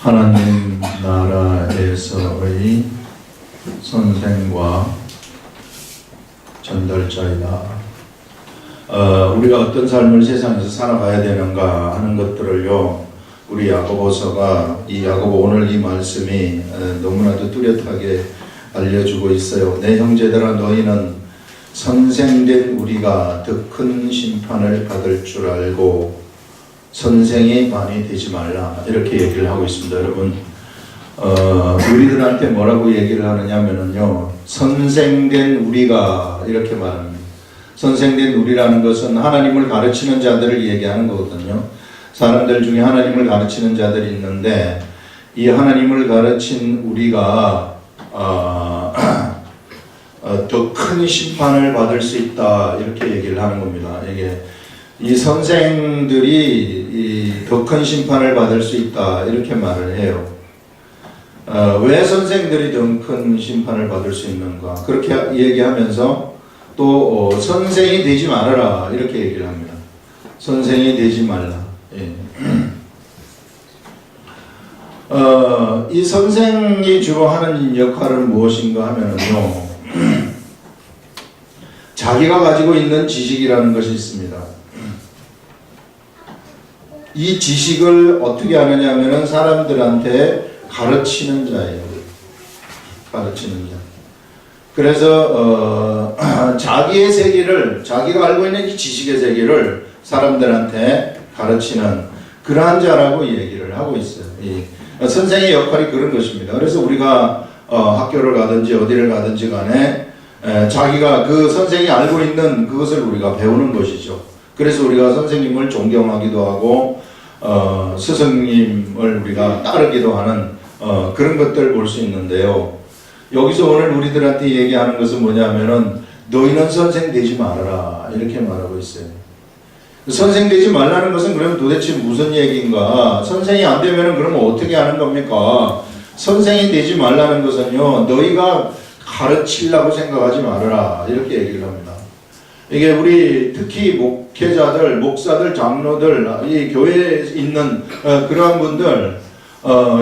하나님 나라에서의 선생과 전달자이다. 우리가 어떤 삶을 세상에서 살아가야 되는가 하는 것들을요, 우리 야고보서가 이 야고보 오늘 이 말씀이 너무나도 뚜렷하게 알려주고 있어요. 내 형제들아, 너희는 선생된 우리가 더 큰 심판을 받을 줄 알고 선생이 많이 되지 말라, 이렇게 얘기를 하고 있습니다. 여러분, 우리들한테 뭐라고 얘기를 하느냐면요, 선생된 우리가, 이렇게 말합니다. 선생된 우리라는 것은 하나님을 가르치는 자들을 얘기하는 거거든요. 사람들 중에 하나님을 가르치는 자들이 있는데, 이 하나님을 가르친 우리가 더 큰 심판을 받을 수 있다, 이렇게 얘기를 하는 겁니다. 이게 이 선생들이 더 큰 심판을 받을 수 있다, 이렇게 말을 해요. 왜 선생들이 더 큰 심판을 받을 수 있는가? 그렇게 얘기하면서 또 선생이 되지 말아라, 이렇게 얘기를 합니다. 선생이 되지 말라. 예. 이 선생이 주로 하는 역할은 무엇인가 하면요, 자기가 가지고 있는 지식이라는 것이 있습니다. 이 지식을 어떻게 하느냐 하면은 사람들한테 가르치는 자예요. 가르치는 자. 그래서 자기의 세계를, 자기가 알고 있는 이 지식의 세계를 사람들한테 가르치는 그러한 자라고 얘기를 하고 있어요. 이 선생의 역할이 그런 것입니다. 그래서 우리가 학교를 가든지 어디를 가든지 간에 자기가 그 선생이 알고 있는 그것을 우리가 배우는 것이죠. 그래서 우리가 선생님을 존경하기도 하고 스승님을 우리가 따르기도 하는 그런 것들을 볼 수 있는데요. 여기서 오늘 우리들한테 얘기하는 것은 뭐냐면은 너희는 선생 되지 말아라, 이렇게 말하고 있어요. 선생 되지 말라는 것은 그러면 도대체 무슨 얘기인가? 선생이 안 되면은 그러면 어떻게 하는 겁니까? 선생이 되지 말라는 것은요, 너희가 가르치려고 생각하지 말아라, 이렇게 얘기를 합니다. 이게 우리 특히 목회자들, 목사들, 장로들, 이 교회에 있는 그러한 분들,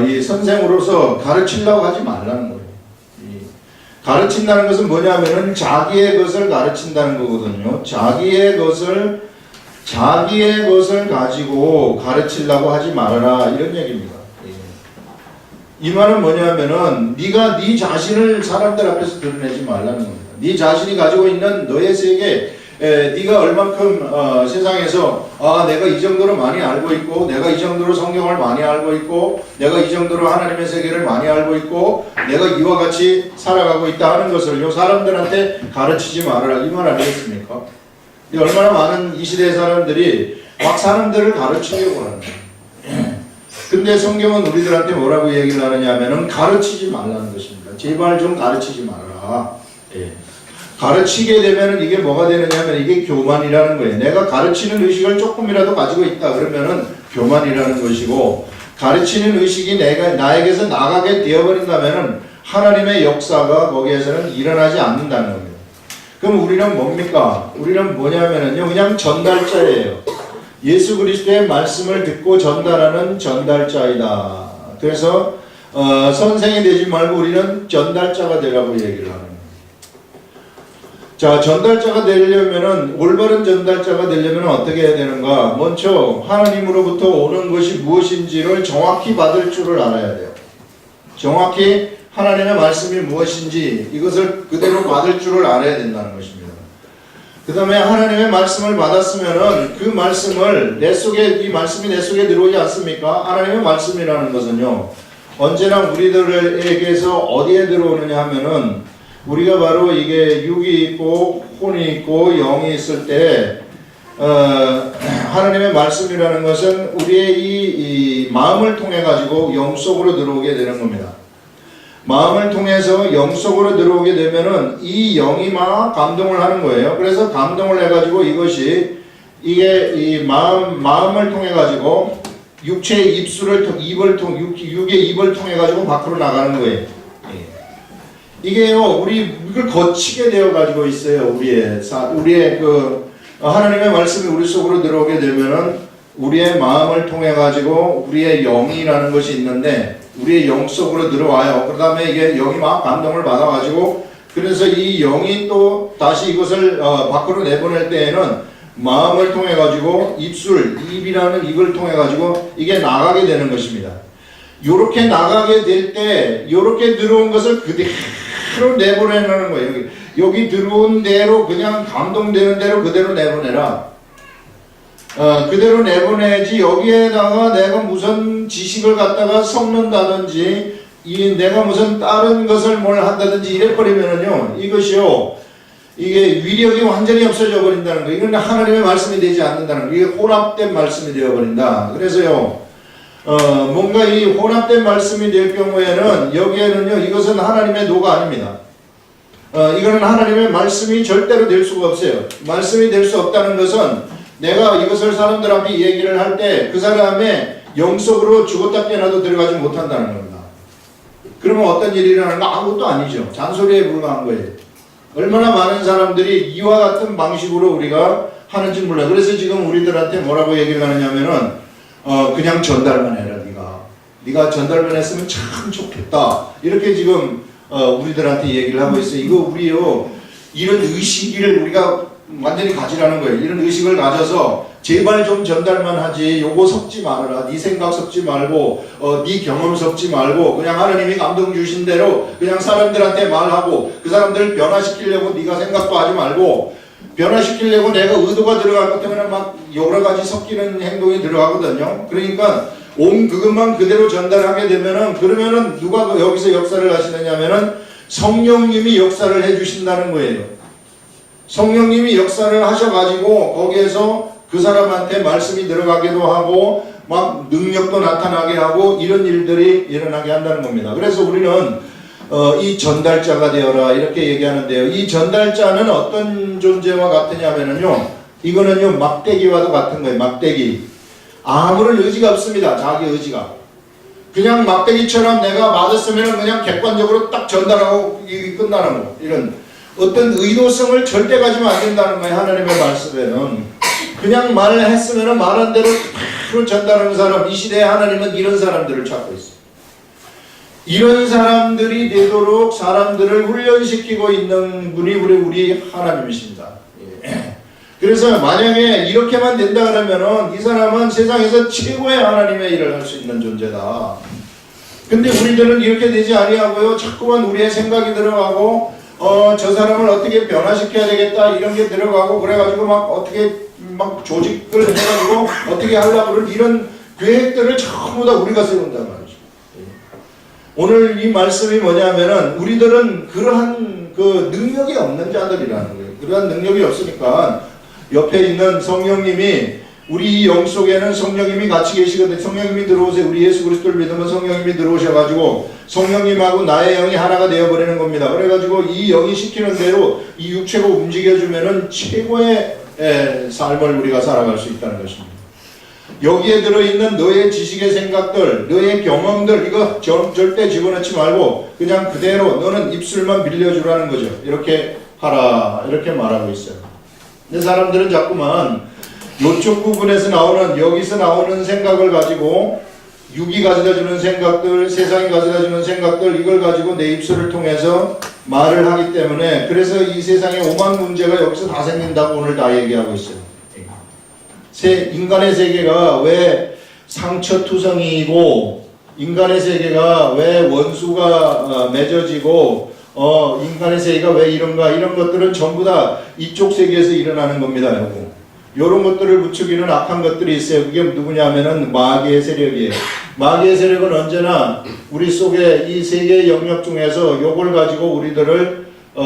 이 선생으로서 가르치려고 하지 말라는 거예요. 가르친다는 것은 뭐냐면은 자기의 것을 가르친다는 거거든요. 자기의 것을 가지고 가르치려고 하지 말아라, 이런 얘기입니다. 이 말은 뭐냐면은 네가 네 자신을 사람들 앞에서 드러내지 말라는 겁니다. 네 자신이 가지고 있는 너의 세계, 네가 얼만큼 세상에서 내가 이 정도로 많이 알고 있고, 내가 이 정도로 성경을 많이 알고 있고, 내가 이 정도로 하나님의 세계를 많이 알고 있고, 내가 이와 같이 살아가고 있다 하는 것을요, 사람들한테 가르치지 말아라, 이 말 아니겠습니까? 얼마나 많은 이 시대의 사람들이 막 사람들을 가르치려고 하는 거예요. 근데 성경은 우리들한테 뭐라고 얘기를 하느냐 하면은 가르치지 말라는 것입니다. 제발 좀 가르치지 말아라. 예. 가르치게 되면은 이게 뭐가 되느냐 하면 이게 교만이라는 거예요. 내가 가르치는 의식을 조금이라도 가지고 있다 그러면은 교만이라는 것이고, 가르치는 의식이 나에게서 나가게 되어버린다면은 하나님의 역사가 거기에서는 일어나지 않는다는 겁니다. 그럼 우리는 뭡니까? 우리는 뭐냐면은요, 그냥 전달자예요. 예수 그리스도의 말씀을 듣고 전달하는 전달자이다. 그래서 선생이 되지 말고 우리는 전달자가 되라고 얘기를 하는 거예요. 자, 전달자가 되려면은, 올바른 전달자가 되려면 어떻게 해야 되는가? 먼저 하나님으로부터 오는 것이 무엇인지를 정확히 받을 줄을 알아야 돼요. 정확히 하나님의 말씀이 무엇인지 이것을 그대로 받을 줄을 알아야 된다는 것입니다. 그 다음에 하나님의 말씀을 받았으면은 그 말씀을 이 말씀이 내 속에 들어오지 않습니까? 하나님의 말씀이라는 것은요, 언제나 우리들에게서 어디에 들어오느냐 하면은, 우리가 바로 이게 육이 있고 혼이 있고 영이 있을 때 하나님의 말씀이라는 것은 우리의 이 마음을 통해 가지고 영 속으로 들어오게 되는 겁니다. 마음을 통해서 영 속으로 들어오게 되면은 이 영이 막 감동을 하는 거예요. 그래서 감동을 해가지고 이게 이 마음을 통해 가지고 육체의 육의 입을 통해 가지고 밖으로 나가는 거예요. 이게요, 이걸 거치게 되어 가지고 있어요. 우리의 그 하나님의 말씀이 우리 속으로 들어오게 되면은 우리의 마음을 통해 가지고 우리의 영이라는 것이 있는데 우리의 영 속으로 들어와요. 그 다음에 이게 영이 막 감동을 받아 가지고 그래서 이 영이 또 다시 이것을 밖으로 내보낼 때에는 마음을 통해 가지고 입이라는 입을 통해 가지고 이게 나가게 되는 것입니다. 요렇게 나가게 될 때 요렇게 들어온 것을 그대로 내보내는 거예요. 여기 들어온 대로 그냥 감동되는 대로 그대로 내보내라. 그대로 내보내지 여기에다가 내가 무슨 지식을 갖다가 섞는다든지 내가 무슨 다른 것을 뭘 한다든지 이래버리면은요 이것이요 이게 위력이 완전히 없어져 버린다는 거예요. 이건 하나님의 말씀이 되지 않는다는 거예요. 이게 혼합된 말씀이 되어 버린다. 그래서요 뭔가 이 혼합된 말씀이 될 경우에는 여기에는요 이것은 하나님의 도가 아닙니다. 이거는 하나님의 말씀이 절대로 될 수가 없어요. 말씀이 될 수 없다는 것은 내가 이것을 사람들 앞에 얘기를 할 때 그 사람의 영속으로 죽었다 깨어나도 들어가지 못한다는 겁니다. 그러면 어떤 일이 일어나는가? 아무것도 아니죠. 잔소리에 불과한 거예요. 얼마나 많은 사람들이 이와 같은 방식으로 우리가 하는지 몰라요. 그래서 지금 우리들한테 뭐라고 얘기를 하느냐면은 그냥 전달만 해라. 네가 전달만 했으면 참 좋겠다. 이렇게 지금 우리들한테 얘기를 하고 있어요. 이거 우리요 이런 의식을 우리가 완전히 가지라는 거예요. 이런 의식을 가져서 제발 좀 전달만 하지 요거 섞지 말아라. 네 생각 섞지 말고 네 경험 섞지 말고 그냥 하나님이 감동 주신 대로 그냥 사람들한테 말하고 그 사람들을 변화시키려고 네가 생각도 하지 말고 변화시키려고 내가 의도가 들어갈 것 때문에 막 여러 가지 섞이는 행동이 들어가거든요. 그러니까 온 그것만 그대로 전달하게 되면은 그러면은 누가 여기서 역사를 하시느냐면은 성령님이 역사를 해주신다는 거예요. 성령님이 역사를 하셔가지고 거기에서 그 사람한테 말씀이 들어가기도 하고 막 능력도 나타나게 하고 이런 일들이 일어나게 한다는 겁니다. 그래서 우리는 이 전달자가 되어라 이렇게 얘기하는데요. 이 전달자는 어떤 존재와 같으냐면요 이거는요 막대기와도 같은 거예요. 막대기. 아무런 의지가 없습니다. 자기 의지가. 그냥 막대기처럼 내가 맞았으면 그냥 객관적으로 딱 전달하고 끝나는 거. 이런 어떤 의도성을 절대 가지면 안 된다는 거예요. 하나님의 말씀에는. 그냥 말을 했으면 말한 대로 그대로 전달하는 사람. 이 시대에 하나님은 이런 사람들을 찾고 있어요. 이런 사람들이 되도록 사람들을 훈련시키고 있는 분이 우리 하나님이십니다. 그래서 만약에 이렇게만 된다 그러면은 이 사람은 세상에서 최고의 하나님의 일을 할 수 있는 존재다. 근데 우리들은 이렇게 되지 아니하고요. 자꾸만 우리의 생각이 들어가고 저 사람을 어떻게 변화시켜야 되겠다 이런 게 들어가고 그래가지고 막 어떻게 막 조직을 해가지고 어떻게 하려고 그런 이런 계획들을 전부 다 우리가 세운단 말이죠. 오늘 이 말씀이 뭐냐면은 우리들은 그러한 그 능력이 없는 자들이라는 거예요. 그러한 능력이 없으니까 옆에 있는 성령님이 우리 영 속에는 성령님이 같이 계시거든요. 성령님이 들어오세요. 우리 예수 그리스도를 믿으면 성령님이 들어오셔가지고 성령님하고 나의 영이 하나가 되어버리는 겁니다. 그래가지고 이 영이 시키는 대로 이 육체가 움직여주면은 최고의 삶을 우리가 살아갈 수 있다는 것입니다. 여기에 들어있는 너의 지식의 생각들, 너의 경험들 이거 절대 집어넣지 말고 그냥 그대로 너는 입술만 빌려주라는 거죠. 이렇게 하라 이렇게 말하고 있어요. 근데 사람들은 자꾸만 이쪽 부분에서 나오는 여기서 나오는 생각을 가지고 육이 가져다주는 생각들, 세상이 가져다주는 생각들 이걸 가지고 내 입술을 통해서 말을 하기 때문에 그래서 이 세상에 오만 문제가 여기서 다 생긴다고 오늘 다 얘기하고 있어요. 인간의 세계가 왜 상처투성이고 인간의 세계가 왜 원수가 맺어지고 인간의 세계가 왜 이런가 이런 것들은 전부 다 이쪽 세계에서 일어나는 겁니다. 여러분. 이런 것들을 부추기는 악한 것들이 있어요. 그게 누구냐면은 마귀의 세력이에요. 마귀의 세력은 언제나 우리 속에 이 세계의 영역 중에서 요걸 가지고 우리들을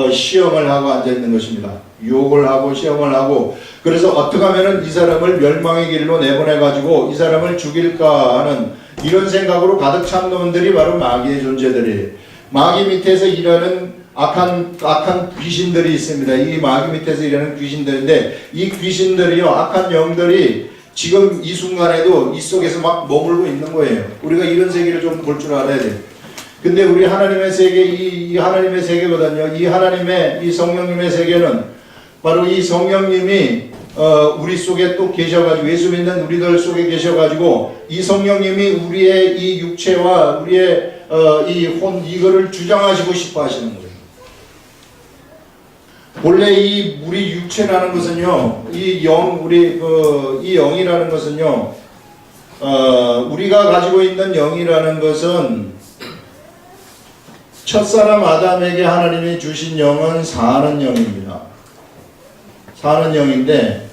시험을 하고 앉아있는 것입니다. 유혹을 하고 시험을 하고 그래서 어떻게 하면은 이 사람을 멸망의 길로 내보내가지고 이 사람을 죽일까 하는 이런 생각으로 가득 찬 놈들이 바로 마귀의 존재들이에요. 마귀 밑에서 일하는 악한 귀신들이 있습니다. 이 마귀 밑에서 일하는 귀신들인데 이 귀신들이요 악한 영들이 지금 이 순간에도 이 속에서 막 머물고 있는 거예요. 우리가 이런 세계를 좀 볼 줄 알아야 돼요. 근데 우리 하나님의 세계 이 하나님의 세계거든요. 이 하나님의 이 성령님의 세계는 바로 이 성령님이 우리 속에 또 계셔가지고 예수 믿는 우리들 속에 계셔가지고 이 성령님이 우리의 이 육체와 우리의 이 혼 이거를 주장하시고 싶어 하시는 거예요. 원래 이 우리 육체라는 것은요, 이 영이라는 것은요, 우리가 가지고 있는 영이라는 것은 첫사람 아담에게 하나님이 주신 영은 사는 영입니다. 사는 영인데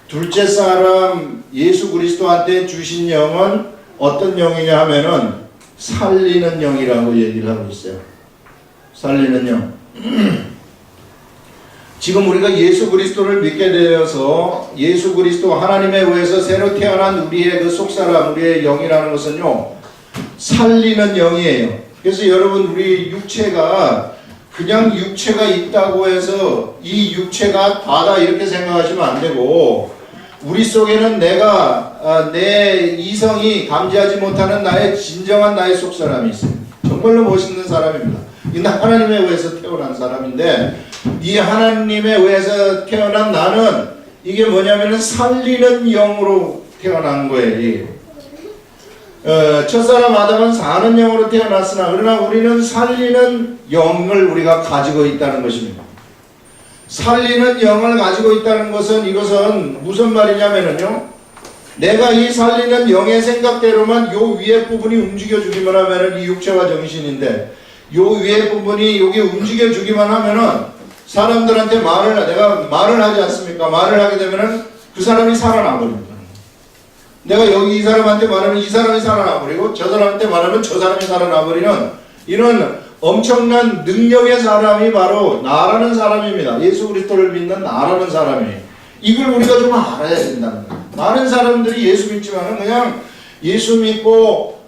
둘째 사람 예수 그리스도한테 주신 영은 어떤 영이냐 하면은 살리는 영이라고 얘기를 하고 있어요. 살리는 영. 지금 우리가 예수 그리스도를 믿게 되어서 예수 그리스도 하나님에 의해서 새로 태어난 우리의 그 속사람, 우리의 영이라는 것은요, 살리는 영이에요. 그래서 여러분, 우리 육체가 그냥 육체가 있다고 해서 이 육체가 다다 이렇게 생각하시면 안 되고, 우리 속에는 내 이성이 감지하지 못하는 나의 진정한 나의 속사람이 있어요. 정말로 멋있는 사람입니다. 이는 하나님에 의해서 태어난 사람인데, 이 하나님에 의해서 태어난 나는 이게 뭐냐면은 살리는 영으로 태어난 거예요. 첫사람 아담은 사는 영으로 태어났으나 그러나 우리는 살리는 영을 우리가 가지고 있다는 것입니다. 살리는 영을 가지고 있다는 것은 이것은 무슨 말이냐면요, 내가 이 살리는 영의 생각대로만 요 위에 부분이 움직여주기만 하면은 이 육체와 정신인데, 요 위에 부분이 여기 움직여주기만 하면은 사람들한테 내가 말을 하지 않습니까? 말을 하게 되면은 그 사람이 살아나버립니다. 내가 여기 이 사람한테 말하면 이 사람이 살아나버리고, 저 사람한테 말하면 저 사람이 살아나버리는 이런 엄청난 능력의 사람이 바로 나라는 사람입니다. 예수 그리스도를 믿는 나라는 사람이에요. 이걸 우리가 좀 알아야 된다는 거예요. 많은 사람들이 예수 믿지만은 그냥 예수 믿고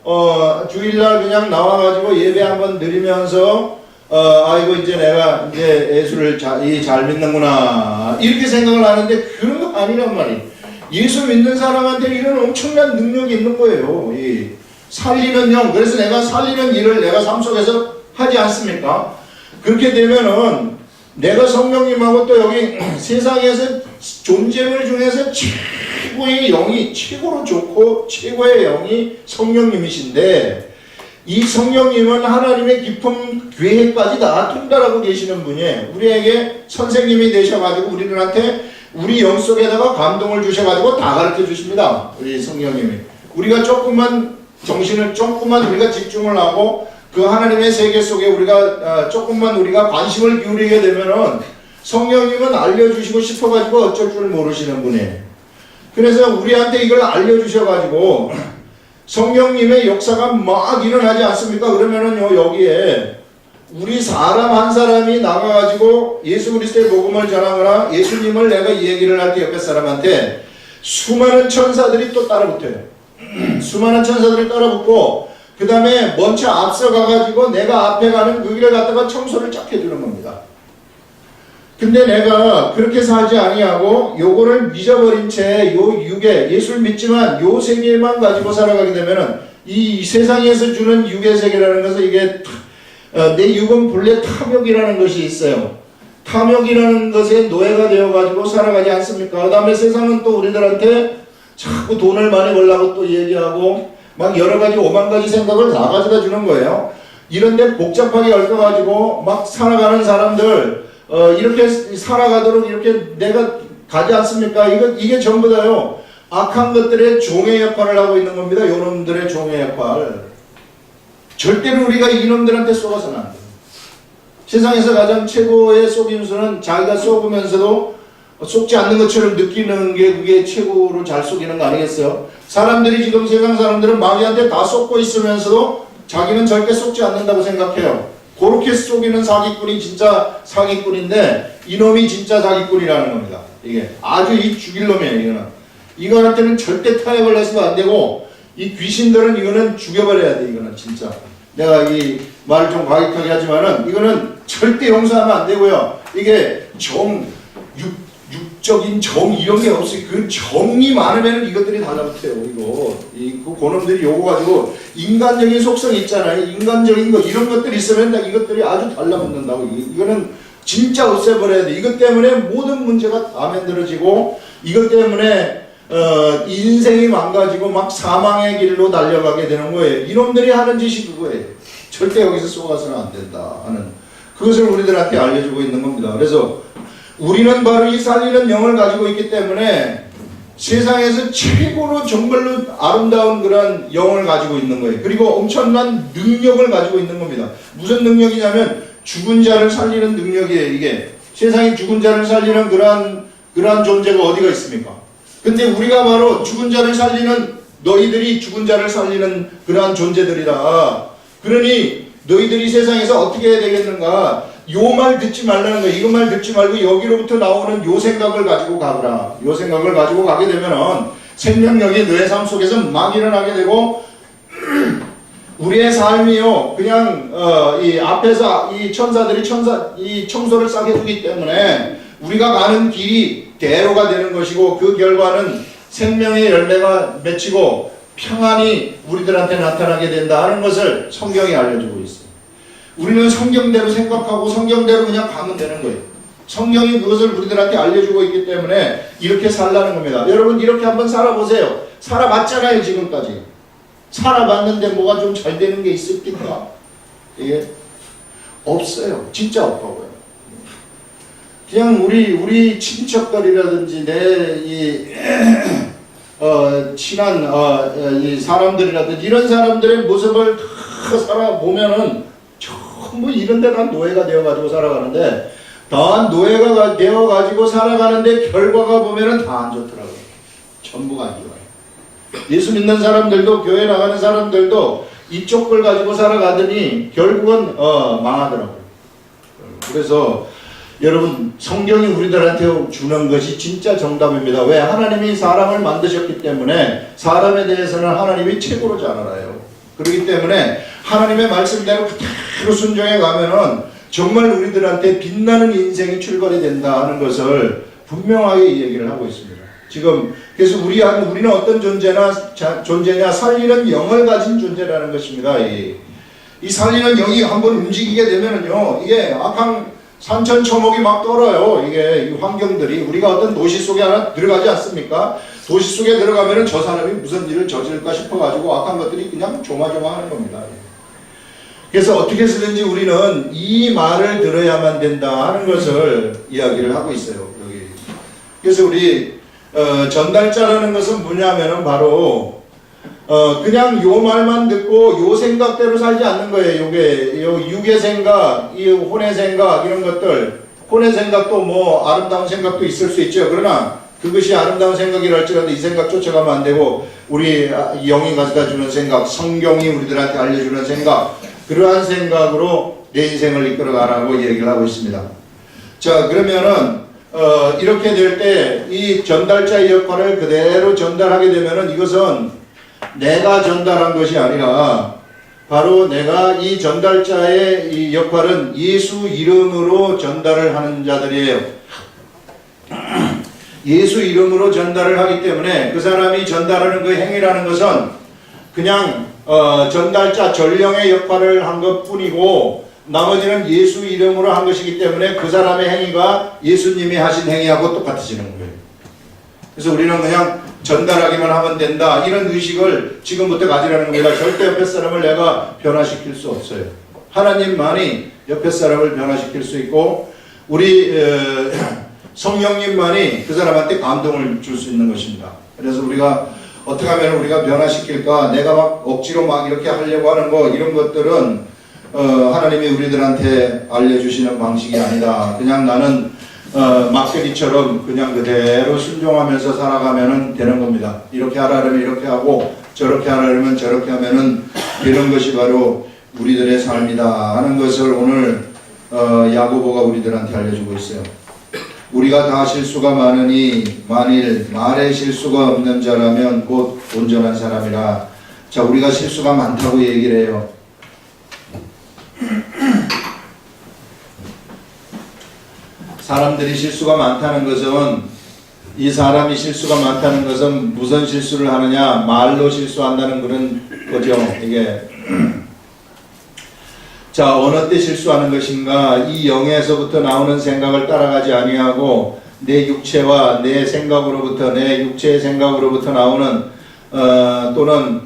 주일날 그냥 나와가지고 예배 한번 드리면서 아이고 이제 내가 이제 예수를 잘 믿는구나 이렇게 생각을 하는데 그런 거 아니란 말이에요. 예수 믿는 사람한테 이런 엄청난 능력이 있는 거예요. 이 살리는 영. 그래서 내가 살리는 일을 내가 삶 속에서 하지 않습니까? 그렇게 되면은 내가 성령님하고 또 여기 세상에서 존재물 중에서 최고의 영이, 최고로 좋고 최고의 영이 성령님이신데, 이 성령님은 하나님의 깊은 계획까지 다 통달하고 계시는 분이에요. 우리에게 선생님이 되셔가지고 우리들한테 우리 영 속에다가 감동을 주셔가지고 다 가르쳐 주십니다. 우리 성령님이. 우리가 조금만 정신을 우리가 집중을 하고 그 하나님의 세계 속에 우리가 조금만 우리가 관심을 기울이게 되면은 성령님은 알려주시고 싶어가지고 어쩔 줄 모르시는 분이에요. 그래서 우리한테 이걸 알려주셔가지고 성령님의 역사가 막 일어나지 않습니까? 그러면은요, 여기에 우리 사람 한 사람이 나가가지고 예수 그리스도의 복음을 전하거나 예수님을 내가 이 얘기를 할 때 옆에 사람한테 수많은 천사들이 또 따라붙어요. 수많은 천사들이 따라붙고 그 다음에 먼저 앞서가가지고 내가 앞에 가는 그 길을 갖다가 청소를 쫙 해주는 겁니다. 근데 내가 그렇게 살지 아니하고 요거를 잊어버린 채 요 육에 예수를 믿지만 요 세계만 가지고 살아가게 되면은 이 세상에서 주는 육의 세계라는 것은 이게 내 육은 본래 탐욕이라는 것이 있어요. 탐욕이라는 것에 노예가 되어가지고 살아가지 않습니까? 그 다음에 세상은 또 우리들한테 자꾸 돈을 많이 벌라고 또 얘기하고 막 여러 가지 오만 가지 생각을 다 가져다 주는 거예요. 이런데 복잡하게 얽혀가지고 막 살아가는 사람들 이렇게 살아가도록 이렇게 내가 가지 않습니까? 이게 전부 다요. 악한 것들의 종의 역할을 하고 있는 겁니다. 요놈들의 종의 역할. 절대로 우리가 이놈들한테 속아서는 안 돼요. 세상에서 가장 최고의 속임수는 자기가 속으면서도 속지 않는 것처럼 느끼는 게 그게 최고로 잘 속이는 거 아니겠어요? 사람들이 지금 세상 사람들은 마귀한테 다 속고 있으면서도 자기는 절대 속지 않는다고 생각해요. 그렇게 속이는 사기꾼이 진짜 사기꾼인데 이놈이 진짜 사기꾼이라는 겁니다. 이게 아주 이 죽일 놈이에요. 이거는 이거한테는 절대 타협을 해서도 안 되고 이 귀신들은 이거는 죽여버려야 돼. 이거는 진짜 내가 이 말을 좀 과격하게 하지만은 이거는 절대 용서하면 안 되고요. 이게 육적인 정 이런 게 없어요. 그 정이 많으면 이것들이 달라붙어요. 그 고놈들이 요거 가지고 인간적인 속성이 있잖아요. 인간적인 거 이런 것들이 있으면 이것들이 아주 달라붙는다고. 이거는 진짜 없애버려야 돼. 이것 때문에 모든 문제가 다 만들어지고 이것 때문에 인생이 망가지고 막 사망의 길로 달려가게 되는 거예요. 이놈들이 하는 짓이 그거예요. 절대 여기서 속아서는 안 된다 하는 그것을 우리들한테 알려주고 있는 겁니다. 그래서 우리는 바로 이 살리는 영을 가지고 있기 때문에 세상에서 최고로 정말로 아름다운 그런 영을 가지고 있는 거예요. 그리고 엄청난 능력을 가지고 있는 겁니다. 무슨 능력이냐면 죽은 자를 살리는 능력이에요. 이게 세상에 죽은 자를 살리는 그러한 존재가 어디가 있습니까? 근데 우리가 바로 죽은 자를 살리는 너희들이 죽은 자를 살리는 그러한 존재들이다. 그러니 너희들이 세상에서 어떻게 해야 되겠는가? 요 말 듣지 말라는 거야. 이거 말 듣지 말고 여기로부터 나오는 요 생각을 가지고 가거라. 요 생각을 가지고 가게 되면은 생명력이 너의 삶 속에서 막 일어나게 되고 우리의 삶이요 그냥 이 앞에서 이 천사들이 이 청소를 싸게 두기 때문에 우리가 가는 길이 대로가 되는 것이고 그 결과는 생명의 열매가 맺히고 평안이 우리들한테 나타나게 된다 하는 것을 성경이 알려주고 있어요. 우리는 성경대로 생각하고 성경대로 그냥 가면 되는 거예요. 성경이 그것을 우리들한테 알려주고 있기 때문에 이렇게 살라는 겁니다. 여러분 이렇게 한번 살아보세요. 살아봤잖아요. 지금까지. 살아봤는데 뭐가 좀 잘 되는 게 있을까? 이게 없어요. 진짜 없다고요. 그냥 우리 친척들이라든지 친한 이 사람들이라든지 이런 사람들의 모습을 다 살아보면은 전부 이런 데 다 노예가 되어가지고 살아가는데 다 노예가 되어가지고 살아가는데 결과가 보면은 다 안 좋더라고요. 전부가 안 좋아요. 예수 믿는 사람들도 교회 나가는 사람들도 이쪽 걸 가지고 살아가더니 결국은 망하더라고요. 그래서 여러분 성경이 우리들한테 주는 것이 진짜 정답입니다. 왜? 하나님이 사람을 만드셨기 때문에 사람에 대해서는 하나님이 최고로 잘 알아요. 그렇기 때문에 하나님의 말씀대로 그대로 순종해 가면은 정말 우리들한테 빛나는 인생이 출발이 된다 하는 것을 분명하게 얘기를 하고 있습니다. 지금 그래서 우리는 어떤 존재냐 살리는 영을 가진 존재라는 것입니다. 이 살리는 영이 한번 움직이게 되면은요 이게 악한 산천초목이 막 떨어요. 이게 이 환경들이 우리가 어떤 도시 속에 하나 들어가지 않습니까? 도시 속에 들어가면은 저 사람이 무슨 일을 저질까 싶어가지고 악한 것들이 그냥 조마조마하는 겁니다. 그래서 어떻게 해서든지 우리는 이 말을 들어야만 된다 하는 것을 이야기를 하고 있어요. 여기. 그래서 우리 전달자라는 것은 뭐냐면은 바로 그냥 요 말만 듣고 요 생각대로 살지 않는 거예요. 요게 요 육의 생각, 이 혼의 생각 이런 것들. 혼의 생각도 뭐 아름다운 생각도 있을 수 있죠. 그러나 그것이 아름다운 생각이랄지라도 이 생각 쫓아가면 안 되고 우리 영이 가져다 주는 생각, 성경이 우리들한테 알려주는 생각, 그러한 생각으로 내 인생을 이끌어가라고 얘기를 하고 있습니다. 자, 그러면은 이렇게 될 때 이 전달자의 역할을 그대로 전달하게 되면은 이것은 내가 전달한 것이 아니라 바로 내가 이 전달자의 이 역할은 예수 이름으로 전달을 하는 자들이에요. 예수 이름으로 전달을 하기 때문에 그 사람이 전달하는 그 행위라는 것은 그냥 전달자 전령의 역할을 한 것뿐이고 나머지는 예수 이름으로 한 것이기 때문에 그 사람의 행위가 예수님이 하신 행위하고 똑같아지는 거예요. 그래서 우리는 그냥 전달하기만 하면 된다 이런 의식을 지금부터 가지라는 겁니다. 절대 옆에 사람을 내가 변화시킬 수 없어요. 하나님만이 옆에 사람을 변화시킬 수 있고 우리 성령님만이 그 사람한테 감동을 줄 수 있는 것입니다. 그래서 우리가 어떻게 하면 우리가 변화시킬까? 내가 막 억지로 막 이렇게 하려고 하는 거 이런 것들은 하나님이 우리들한테 알려주시는 방식이 아니다. 그냥 나는 막대기처럼 그냥 그대로 순종하면서 살아가면 되는 겁니다. 이렇게 하라면 이렇게 하고 저렇게 하라면 저렇게 하면은 되는 것이 바로 우리들의 삶이다 하는 것을 오늘 야고보가 우리들한테 알려주고 있어요. 우리가 다 실수가 많으니 만일 말에 실수가 없는 자라면 곧 온전한 사람이라. 자, 우리가 실수가 많다고 얘기를 해요. 사람들이 실수가 많다는 것은 이 사람이 실수가 많다는 것은 무슨 실수를 하느냐 말로 실수한다는 그런 거죠. 이게 자, 어느 때 실수하는 것인가? 이 영에서부터 나오는 생각을 따라가지 아니하고 내 육체와 내 생각으로부터, 내 육체의 생각으로부터 나오는 또는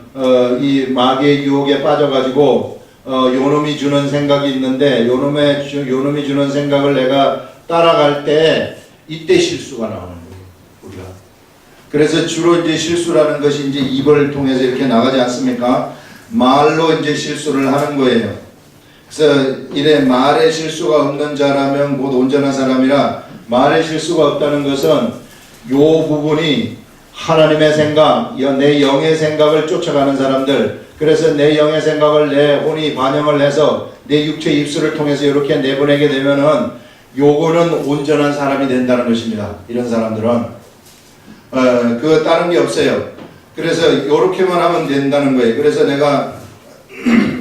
이 마귀의 유혹에 빠져가지고 요놈이 주는 생각이 있는데 요놈이 주는 생각을 내가 따라갈 때 이때 실수가 나오는 거예요. 우리가. 그래서 주로 이제 실수라는 것이 이제 입을 통해서 이렇게 나가지 않습니까? 말로 이제 실수를 하는 거예요. 그래서 이래 말에 실수가 없는 자라면 곧 온전한 사람이라, 말에 실수가 없다는 것은 요 부분이 하나님의 생각, 내 영의 생각을 쫓아가는 사람들, 그래서 내 영의 생각을 내 혼이 반영을 해서 내 육체 입술을 통해서 이렇게 내보내게 되면은 요거는 온전한 사람이 된다는 것입니다. 이런 사람들은 그 다른 게 없어요. 그래서 요렇게만 하면 된다는 거예요. 그래서 내가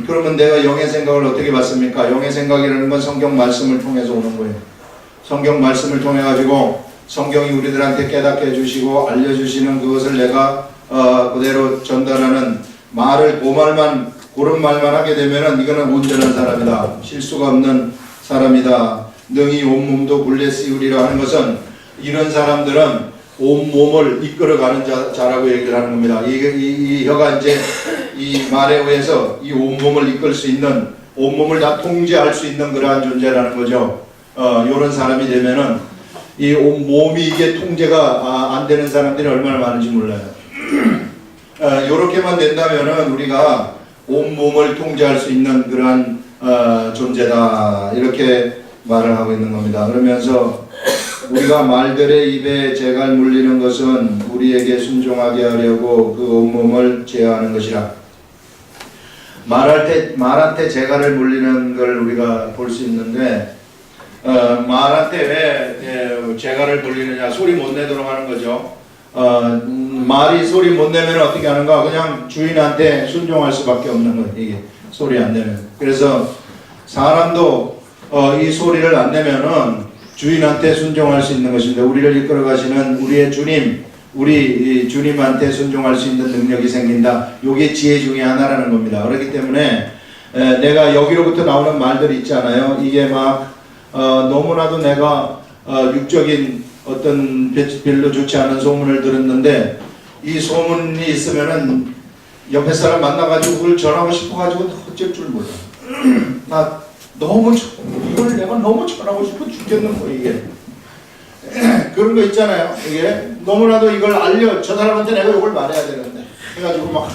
그러면 내가 영의 생각을 어떻게 받습니까? 영의 생각이라는 건 성경 말씀을 통해서 오는 거예요. 성경 말씀을 통해 가지고 성경이 우리들한테 깨닫게 해주시고 알려주시는 그것을 내가 그대로 전달하는 말을 그런 말만 하게 되면은 이거는 온전한 사람이다. 실수가 없는 사람이다. 능히 온몸도 굴레 씌우리라 하는 것은 이런 사람들은 온몸을 이끌어가는 자라고 얘기를 하는 겁니다. 이 혀가 이제 이 말에 의해서 이 온몸을 이끌 수 있는, 온몸을 다 통제할 수 있는 그러한 존재라는 거죠. 이런 사람이 되면은 이 온몸이 이게 통제가 안 되는 사람들이 얼마나 많은지 몰라요. 이렇게만 된다면은 우리가 온몸을 통제할 수 있는 그러한 존재다. 이렇게 말을 하고 있는 겁니다. 그러면서 우리가 말들의 입에 재갈 물리는 것은 우리에게 순종하게 하려고 그 온몸을 제어하는 것이라. 말한테 재갈을 물리는 걸 우리가 볼 수 있는데 말한테 왜 재갈을 물리느냐? 소리 못 내도록 하는 거죠. 말이 소리 못 내면 어떻게 하는가? 그냥 주인한테 순종할 수밖에 없는 거예요. 이게 소리 안 내면. 그래서 사람도 이 소리를 안 내면은 주인한테 순종할 수 있는 것입니다. 우리를 이끌어 가시는 우리의 주님, 우리 주님한테 순종할 수 있는 능력이 생긴다. 이게 지혜 중에 하나라는 겁니다. 그렇기 때문에 내가 여기로부터 나오는 말들이 있잖아요. 이게 막 너무나도 내가 육적인 어떤 별로 좋지 않은 소문을 들었는데 이 소문이 있으면은 옆에 사람 만나가지고 그걸 전하고 싶어가지고 어쩔 줄 몰라. 나 이걸 내가 너무 전하고 싶어 죽겠는 거 이게. 그런 거 있잖아요. 이게 너무나도 이걸 저 사람한테 내가 이걸 말해야 되는데 해가지고 막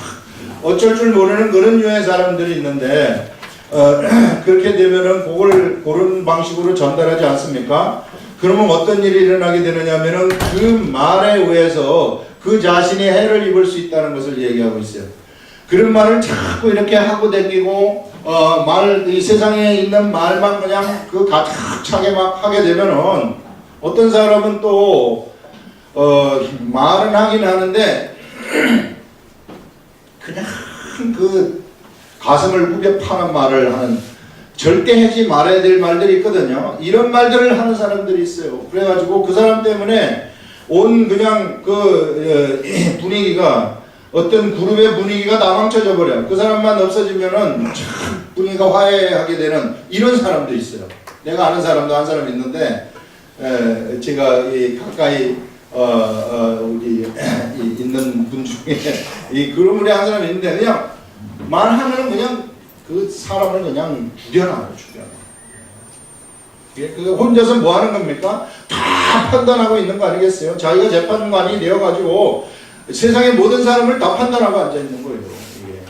어쩔 줄 모르는 그런 유의 사람들이 있는데 그렇게 되면은 그걸 그런 방식으로 전달하지 않습니까? 그러면 어떤 일이 일어나게 되느냐면은 그 말에 의해서 그 자신이 해를 입을 수 있다는 것을 얘기하고 있어요. 그런 말을 자꾸 이렇게 하고 다니고 이 세상에 있는 말만 그냥 그 가득 차게 막 하게 되면은 어떤 사람은 또 말은 하긴 하는데 그냥 그 가슴을 후벼 파는 말을 하는, 절대 하지 말아야 될 말들이 있거든요. 이런 말들을 하는 사람들이 있어요. 그래가지고 그 사람 때문에 온 그냥 그 분위기가, 어떤 그룹의 분위기가 다 망쳐져 버려요. 그 사람만 없어지면은 참 분위기가 화해하게 되는 이런 사람도 있어요. 내가 아는 사람도 한 사람 있는데 제가 가까이 우리 있는 분 중에 이 그룹을 한 사람이 있는데 그냥 말하면 그냥 그 사람을 그냥 죽여놔요. 그 혼자서 뭐 하는 겁니까? 다 판단하고 있는 거 아니겠어요? 자기가 재판관이 되어가지고 세상의 모든 사람을 다 판단하고 앉아있는 거예요. 이게.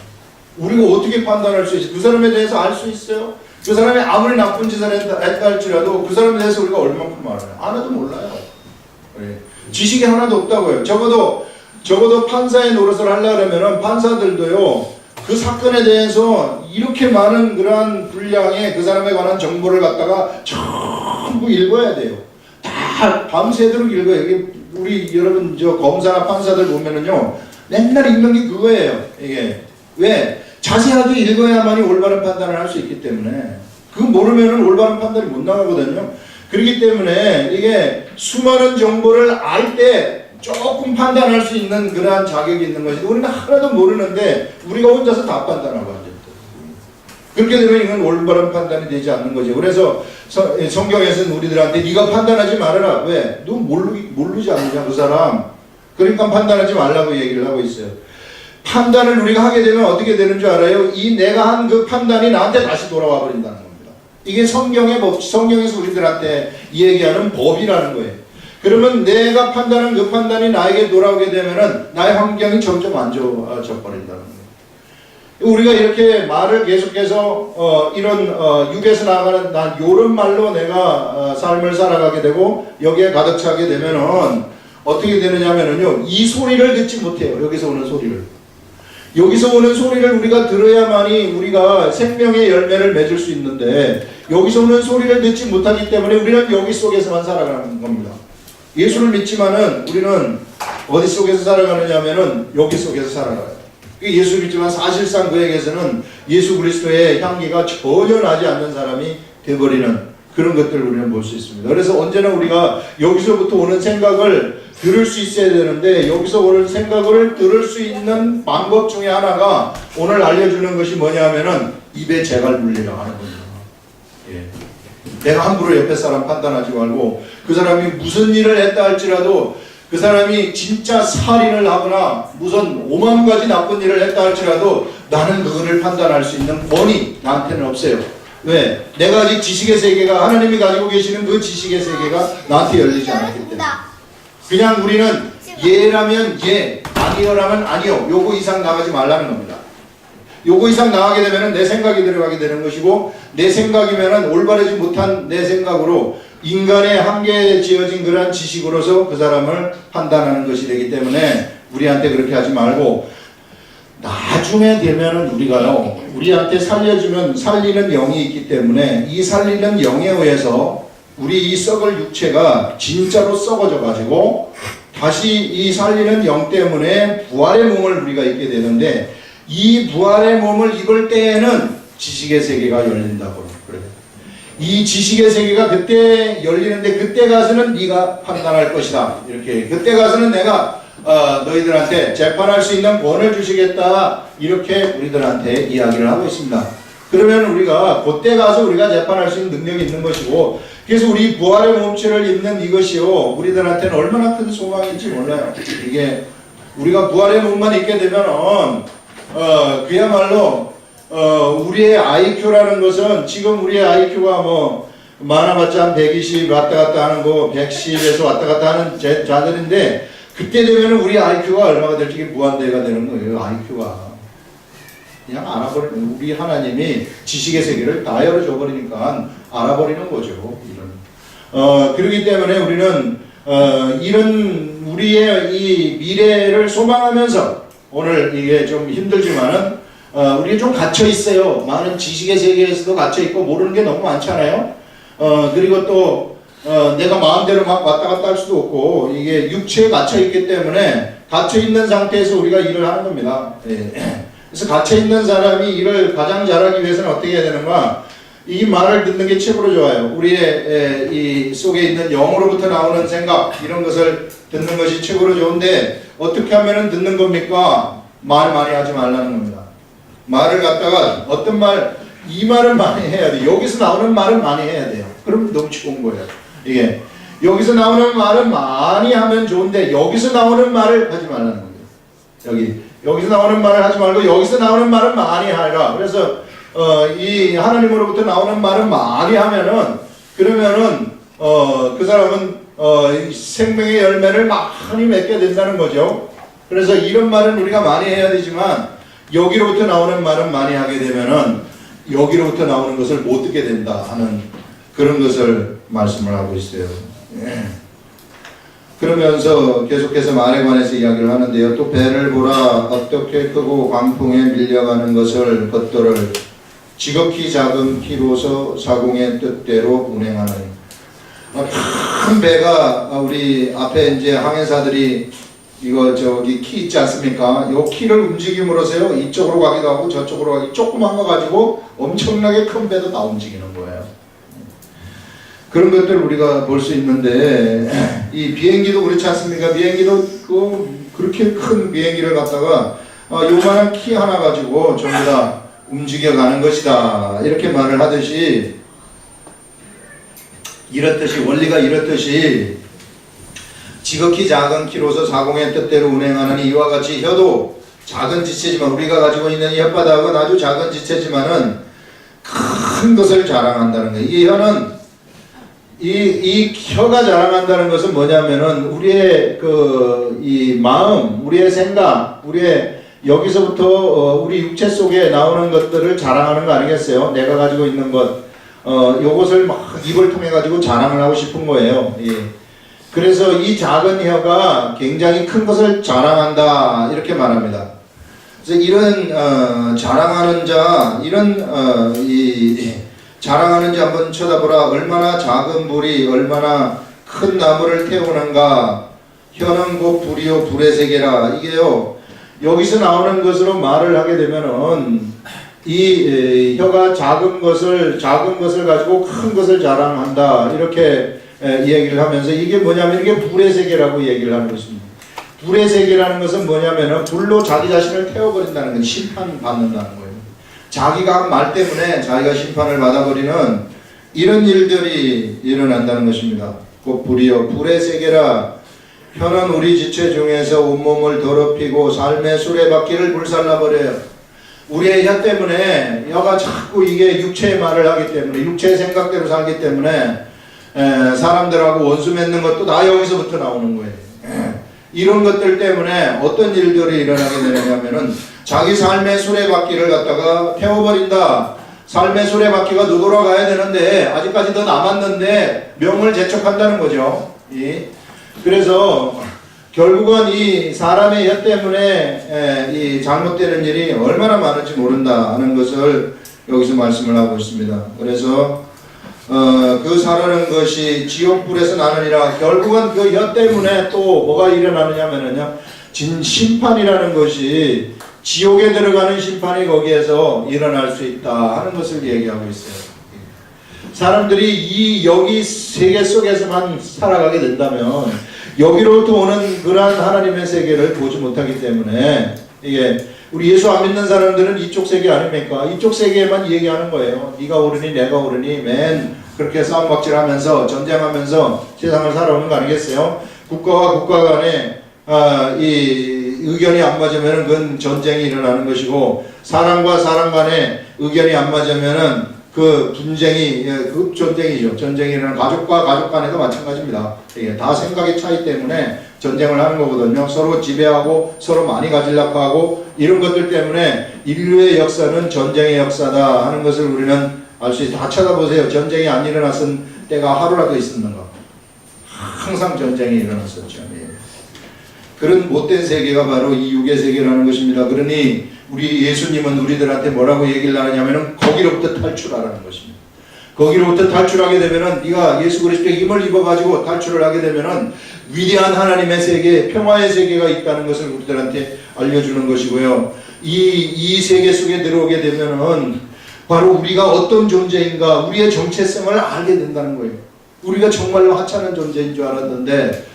우리가 어떻게 판단할 수 있어요? 그 사람에 대해서 알 수 있어요? 그 사람이 아무리 나쁜 짓을 했다 할지라도 그 사람에 대해서 우리가 얼마만큼 알아요? 하나도 몰라요. 네. 지식이 하나도 없다고요. 적어도 판사의 노릇을 하려면 판사들도요, 그 사건에 대해서 이렇게 많은 그러한 분량의 그 사람에 관한 정보를 갖다가 전부 읽어야 돼요. 다 밤새도록 읽어요. 이게 우리 여러분 검사나 판사들 보면은요, 맨날 읽는 게 그거예요. 이게 왜? 자세하게 읽어야만이 올바른 판단을 할 수 있기 때문에. 그거 모르면은 올바른 판단이 못 나가거든요. 그렇기 때문에 이게 수많은 정보를 알 때 조금 판단할 수 있는 그러한 자격이 있는 것이, 우리는 하나도 모르는데 우리가 혼자서 다 판단하고 앉았다. 그렇게 되면 이건 올바른 판단이 되지 않는 거죠. 그래서 성경에서는 우리들한테 네가 판단하지 말아라. 왜? 너 모르지 않느냐 그 사람. 그러니까 판단하지 말라고 얘기를 하고 있어요. 판단을 우리가 하게 되면 어떻게 되는 줄 알아요? 이 내가 한 그 판단이 나한테 다시 돌아와 버린다는 겁니다. 이게 성경의 법, 성경에서 우리들한테 얘기하는 법이라는 거예요. 그러면 내가 판단한 그 판단이 나에게 돌아오게 되면은 나의 환경이 점점 안 좋아져 버린다는 거예요. 우리가 이렇게 말을 계속해서 이런 육에서 나가는 난 요런 말로 내가 삶을 살아가게 되고 여기에 가득 차게 되면은 어떻게 되느냐면은요, 이 소리를 듣지 못해요. 여기서 오는 소리를. 여기서 오는 소리를 우리가 들어야만이 우리가 생명의 열매를 맺을 수 있는데 여기서 오는 소리를 듣지 못하기 때문에 우리는 여기 속에서만 살아가는 겁니다. 예수를 믿지만은 우리는 어디 속에서 살아가느냐면은 여기 속에서 살아가요. 예수를 믿지만 사실상 그에게서는 예수 그리스도의 향기가 전혀 나지 않는 사람이 되어버리는 그런 것들을 우리는 볼 수 있습니다. 그래서 언제나 우리가 여기서부터 오는 생각을 들을 수 있어야 되는데 여기서 오는 생각을 들을 수 있는 방법 중에 하나가 오늘 알려주는 것이 뭐냐면은 입에 재갈 물리라 하는 겁니다. 예. 내가 함부로 옆에 사람 판단하지 말고 그 사람이 무슨 일을 했다 할지라도 그 사람이 진짜 살인을 하거나 무슨 5만 가지 나쁜 일을 했다 할지라도 나는 그거를 판단할 수 있는 권위 나한테는 없어요. 왜? 내가 아직 지식의 세계가 하나님이 가지고 계시는 그 지식의 세계가 나한테 열리지 않았기 때문에 그냥 우리는 예라면 예, 아니요라면 아니요, 요거 이상 나가지 말라는 겁니다. 요거 이상 나가게 되면 내 생각이 들어가게 되는 것이고 내 생각이면 올바르지 못한 내 생각으로 인간의 한계에 지어진 그러한 지식으로서 그 사람을 판단하는 것이 되기 때문에 우리한테 그렇게 하지 말고 나중에 되면은 우리가요, 우리한테 살려주면 살리는 영이 있기 때문에 이 살리는 영에 의해서 우리 이 썩을 육체가 진짜로 썩어져 가지고 다시 이 살리는 영 때문에 부활의 몸을 우리가 입게 되는데 이 부활의 몸을 입을 때에는 지식의 세계가 열린다고 그래요. 이 지식의 세계가 그때 열리는데 그때 가서는 네가 판단할 것이다. 이렇게 그때 가서는 내가 너희들한테 재판할 수 있는 권을 주시겠다. 이렇게 우리들한테 이야기를 하고 있습니다. 그러면 우리가 그때 가서 우리가 재판할 수 있는 능력이 있는 것이고 그래서 우리 부활의 몸체를 입는 이것이요 우리들한테는 얼마나 큰 소망인지 몰라요. 이게 우리가 부활의 몸만 입게 되면은 그야말로 우리의 IQ라는 것은 지금 우리의 IQ가 뭐 많아봤자 한 120 왔다 갔다 하는 거 110에서 왔다 갔다 하는 자들인데 그때 되면 우리 IQ가 얼마가 될지 무한대가 되는 거예요. IQ가 그냥 알아버리는 우리 하나님이 지식의 세계를 다 열어줘 버리니까 알아버리는 거죠. 이런 그렇기 때문에 우리는 이런 우리의 이 미래를 소망하면서 오늘 이게 좀 힘들지만은 우리 좀 갇혀 있어요. 많은 지식의 세계에서도 갇혀 있고 모르는 게 너무 많잖아요. 그리고 또 내가 마음대로 막 왔다 갔다 할 수도 없고 이게 육체에 갇혀 있기 때문에 갇혀 있는 상태에서 우리가 일을 하는 겁니다. 예. 그래서 갇혀 있는 사람이 일을 가장 잘하기 위해서는 어떻게 해야 되는가? 이 말을 듣는 게 최고로 좋아요. 우리의 이 속에 있는 영으로부터 나오는 생각 이런 것을 듣는 것이 최고로 좋은데 어떻게 하면은 듣는 겁니까? 말 많이 하지 말라는 겁니다. 말을 갖다가 어떤 말, 이 말은 많이 해야 돼. 여기서 나오는 말은 많이 해야 돼요. 그럼 너무 좋은 거예요. 이게 여기서 나오는 말은 많이 하면 좋은데 여기서 나오는 말을 하지 말라는 겁니다. 여기서 나오는 말을 하지 말고 여기서 나오는 말은 많이 하라. 그래서 이 하나님으로부터 나오는 말은 많이 하면은 그러면은 그 사람은 생명의 열매를 많이 맺게 된다는 거죠. 그래서 이런 말은 우리가 많이 해야 되지만 여기로부터 나오는 말은 많이 하게 되면은 여기로부터 나오는 것을 못 듣게 된다 하는 그런 것을 말씀을 하고 있어요. 예. 그러면서 계속해서 말에 관해서 이야기를 하는데요. 또 배를 보라 어떻게 크고 광풍에 밀려가는 것을 겉돌을 지극히 작은 키로서 사공의 뜻대로 운행하는 큰 배가 우리 앞에 이제 항해사들이 이거 저기 키 있지 않습니까? 이 키를 움직임으로써요 이쪽으로 가기도 하고 저쪽으로 가기 조그만 거 가지고 엄청나게 큰 배도 다 움직이는 거예요. 그런 것들을 우리가 볼 수 있는데 이 비행기도 그렇지 않습니까? 비행기도 그렇게 큰 비행기를 갖다가 요만한 키 하나 가지고 전부 다 움직여가는 것이다. 이렇게 말을 하듯이, 이렇듯이, 원리가 이렇듯이 지극히 작은 키로서 사공의 뜻대로 운행하는 이와 같이 혀도 작은 지체지만, 우리가 가지고 있는 이 혓바닥은 아주 작은 지체지만은 큰 것을 자랑한다는 거예요. 이 혀는, 이 혀가 자랑한다는 것은 뭐냐면은 우리의 이 마음, 우리의 생각, 우리의 여기서부터 우리 육체 속에 나오는 것들을 자랑하는 거 아니겠어요? 내가 가지고 있는 것, 요것을 막 입을 통해 가지고 자랑을 하고 싶은 거예요. 예. 그래서 이 작은 혀가 굉장히 큰 것을 자랑한다, 이렇게 말합니다. 그래서 이런 자랑하는 자, 이런 자랑하는 자 한번 쳐다보라. 얼마나 작은 불이 얼마나 큰 나무를 태우는가. 혀는 곧 불이요 불의 세계라. 이게요, 여기서 나오는 것으로 말을 하게 되면은 이 혀가 작은 것을 가지고 큰 것을 자랑한다, 이렇게 얘기를 하면서, 이게 뭐냐면 이게 불의 세계라고 얘기를 하는 것입니다. 불의 세계라는 것은 뭐냐면은 불로 자기 자신을 태워버린다는 건 심판받는다는 거예요. 자기가 한 말 때문에 자기가 심판을 받아버리는 이런 일들이 일어난다는 것입니다. 곧 불이요 불의 세계라. 혀는 우리 지체 중에서 온몸을 더럽히고 삶의 수레바퀴를 불살라버려요. 우리의 혀 때문에, 혀가 자꾸 이게 육체의 말을 하기 때문에, 육체의 생각대로 살기 때문에 사람들하고 원수 맺는 것도 다 여기서부터 나오는 거예요. 이런 것들 때문에 어떤 일들이 일어나게 되냐면은 자기 삶의 수레바퀴를 갖다가 태워버린다. 삶의 수레바퀴가 누돌아가야 되는데 아직까지 더 남았는데 명을 재촉한다는 거죠. 그래서 결국은 이 사람의 혀 때문에 이 잘못되는 일이 얼마나 많은지 모른다 하는 것을 여기서 말씀을 하고 있습니다. 그래서 그 사라는 것이 지옥불에서 나느니라. 결국은 그 혀 때문에 또 뭐가 일어나느냐면은요, 심판이라는 것이, 지옥에 들어가는 심판이 거기에서 일어날 수 있다 하는 것을 얘기하고 있어요. 사람들이 여기 세계 속에서만 살아가게 된다면 여기로부터 오는 그러한 하나님의 세계를 보지 못하기 때문에, 이게 우리 예수 안 믿는 사람들은 이쪽 세계 아닙니까? 이쪽 세계에만 얘기하는 거예요. 네가 옳으니 내가 옳으니 맨 그렇게 싸움박질하면서 전쟁하면서 세상을 살아오는 거 아니겠어요? 국가와 국가 간에 이 의견이 안 맞으면 그건 전쟁이 일어나는 것이고, 사람과 사람 간에 의견이 안 맞으면은 그 분쟁이, 그 전쟁이죠. 전쟁이 일어나는, 가족과 가족 간에도 마찬가지입니다. 이게 다 생각의 차이 때문에 전쟁을 하는 거거든요. 서로 지배하고 서로 많이 가지려고 하고, 이런 것들 때문에 인류의 역사는 전쟁의 역사다 하는 것을 우리는 알 수 있다. 다 쳐다보세요. 전쟁이 안 일어났은 때가 하루라도 있었는가? 항상 전쟁이 일어났었죠. 그런 못된 세계가 바로 이 육의 세계라는 것입니다. 그러니 우리 예수님은 우리들한테 뭐라고 얘기를 하느냐면은 거기로부터 탈출하라는 것입니다. 거기로부터 탈출하게 되면은, 네가 예수 그리스도의 힘을 입어가지고 탈출을 하게 되면은 위대한 하나님의 세계, 평화의 세계가 있다는 것을 우리들한테 알려주는 것이고요. 이 세계 속에 들어오게 되면은 바로 우리가 어떤 존재인가, 우리의 정체성을 알게 된다는 거예요. 우리가 정말로 하찮은 존재인 줄 알았는데,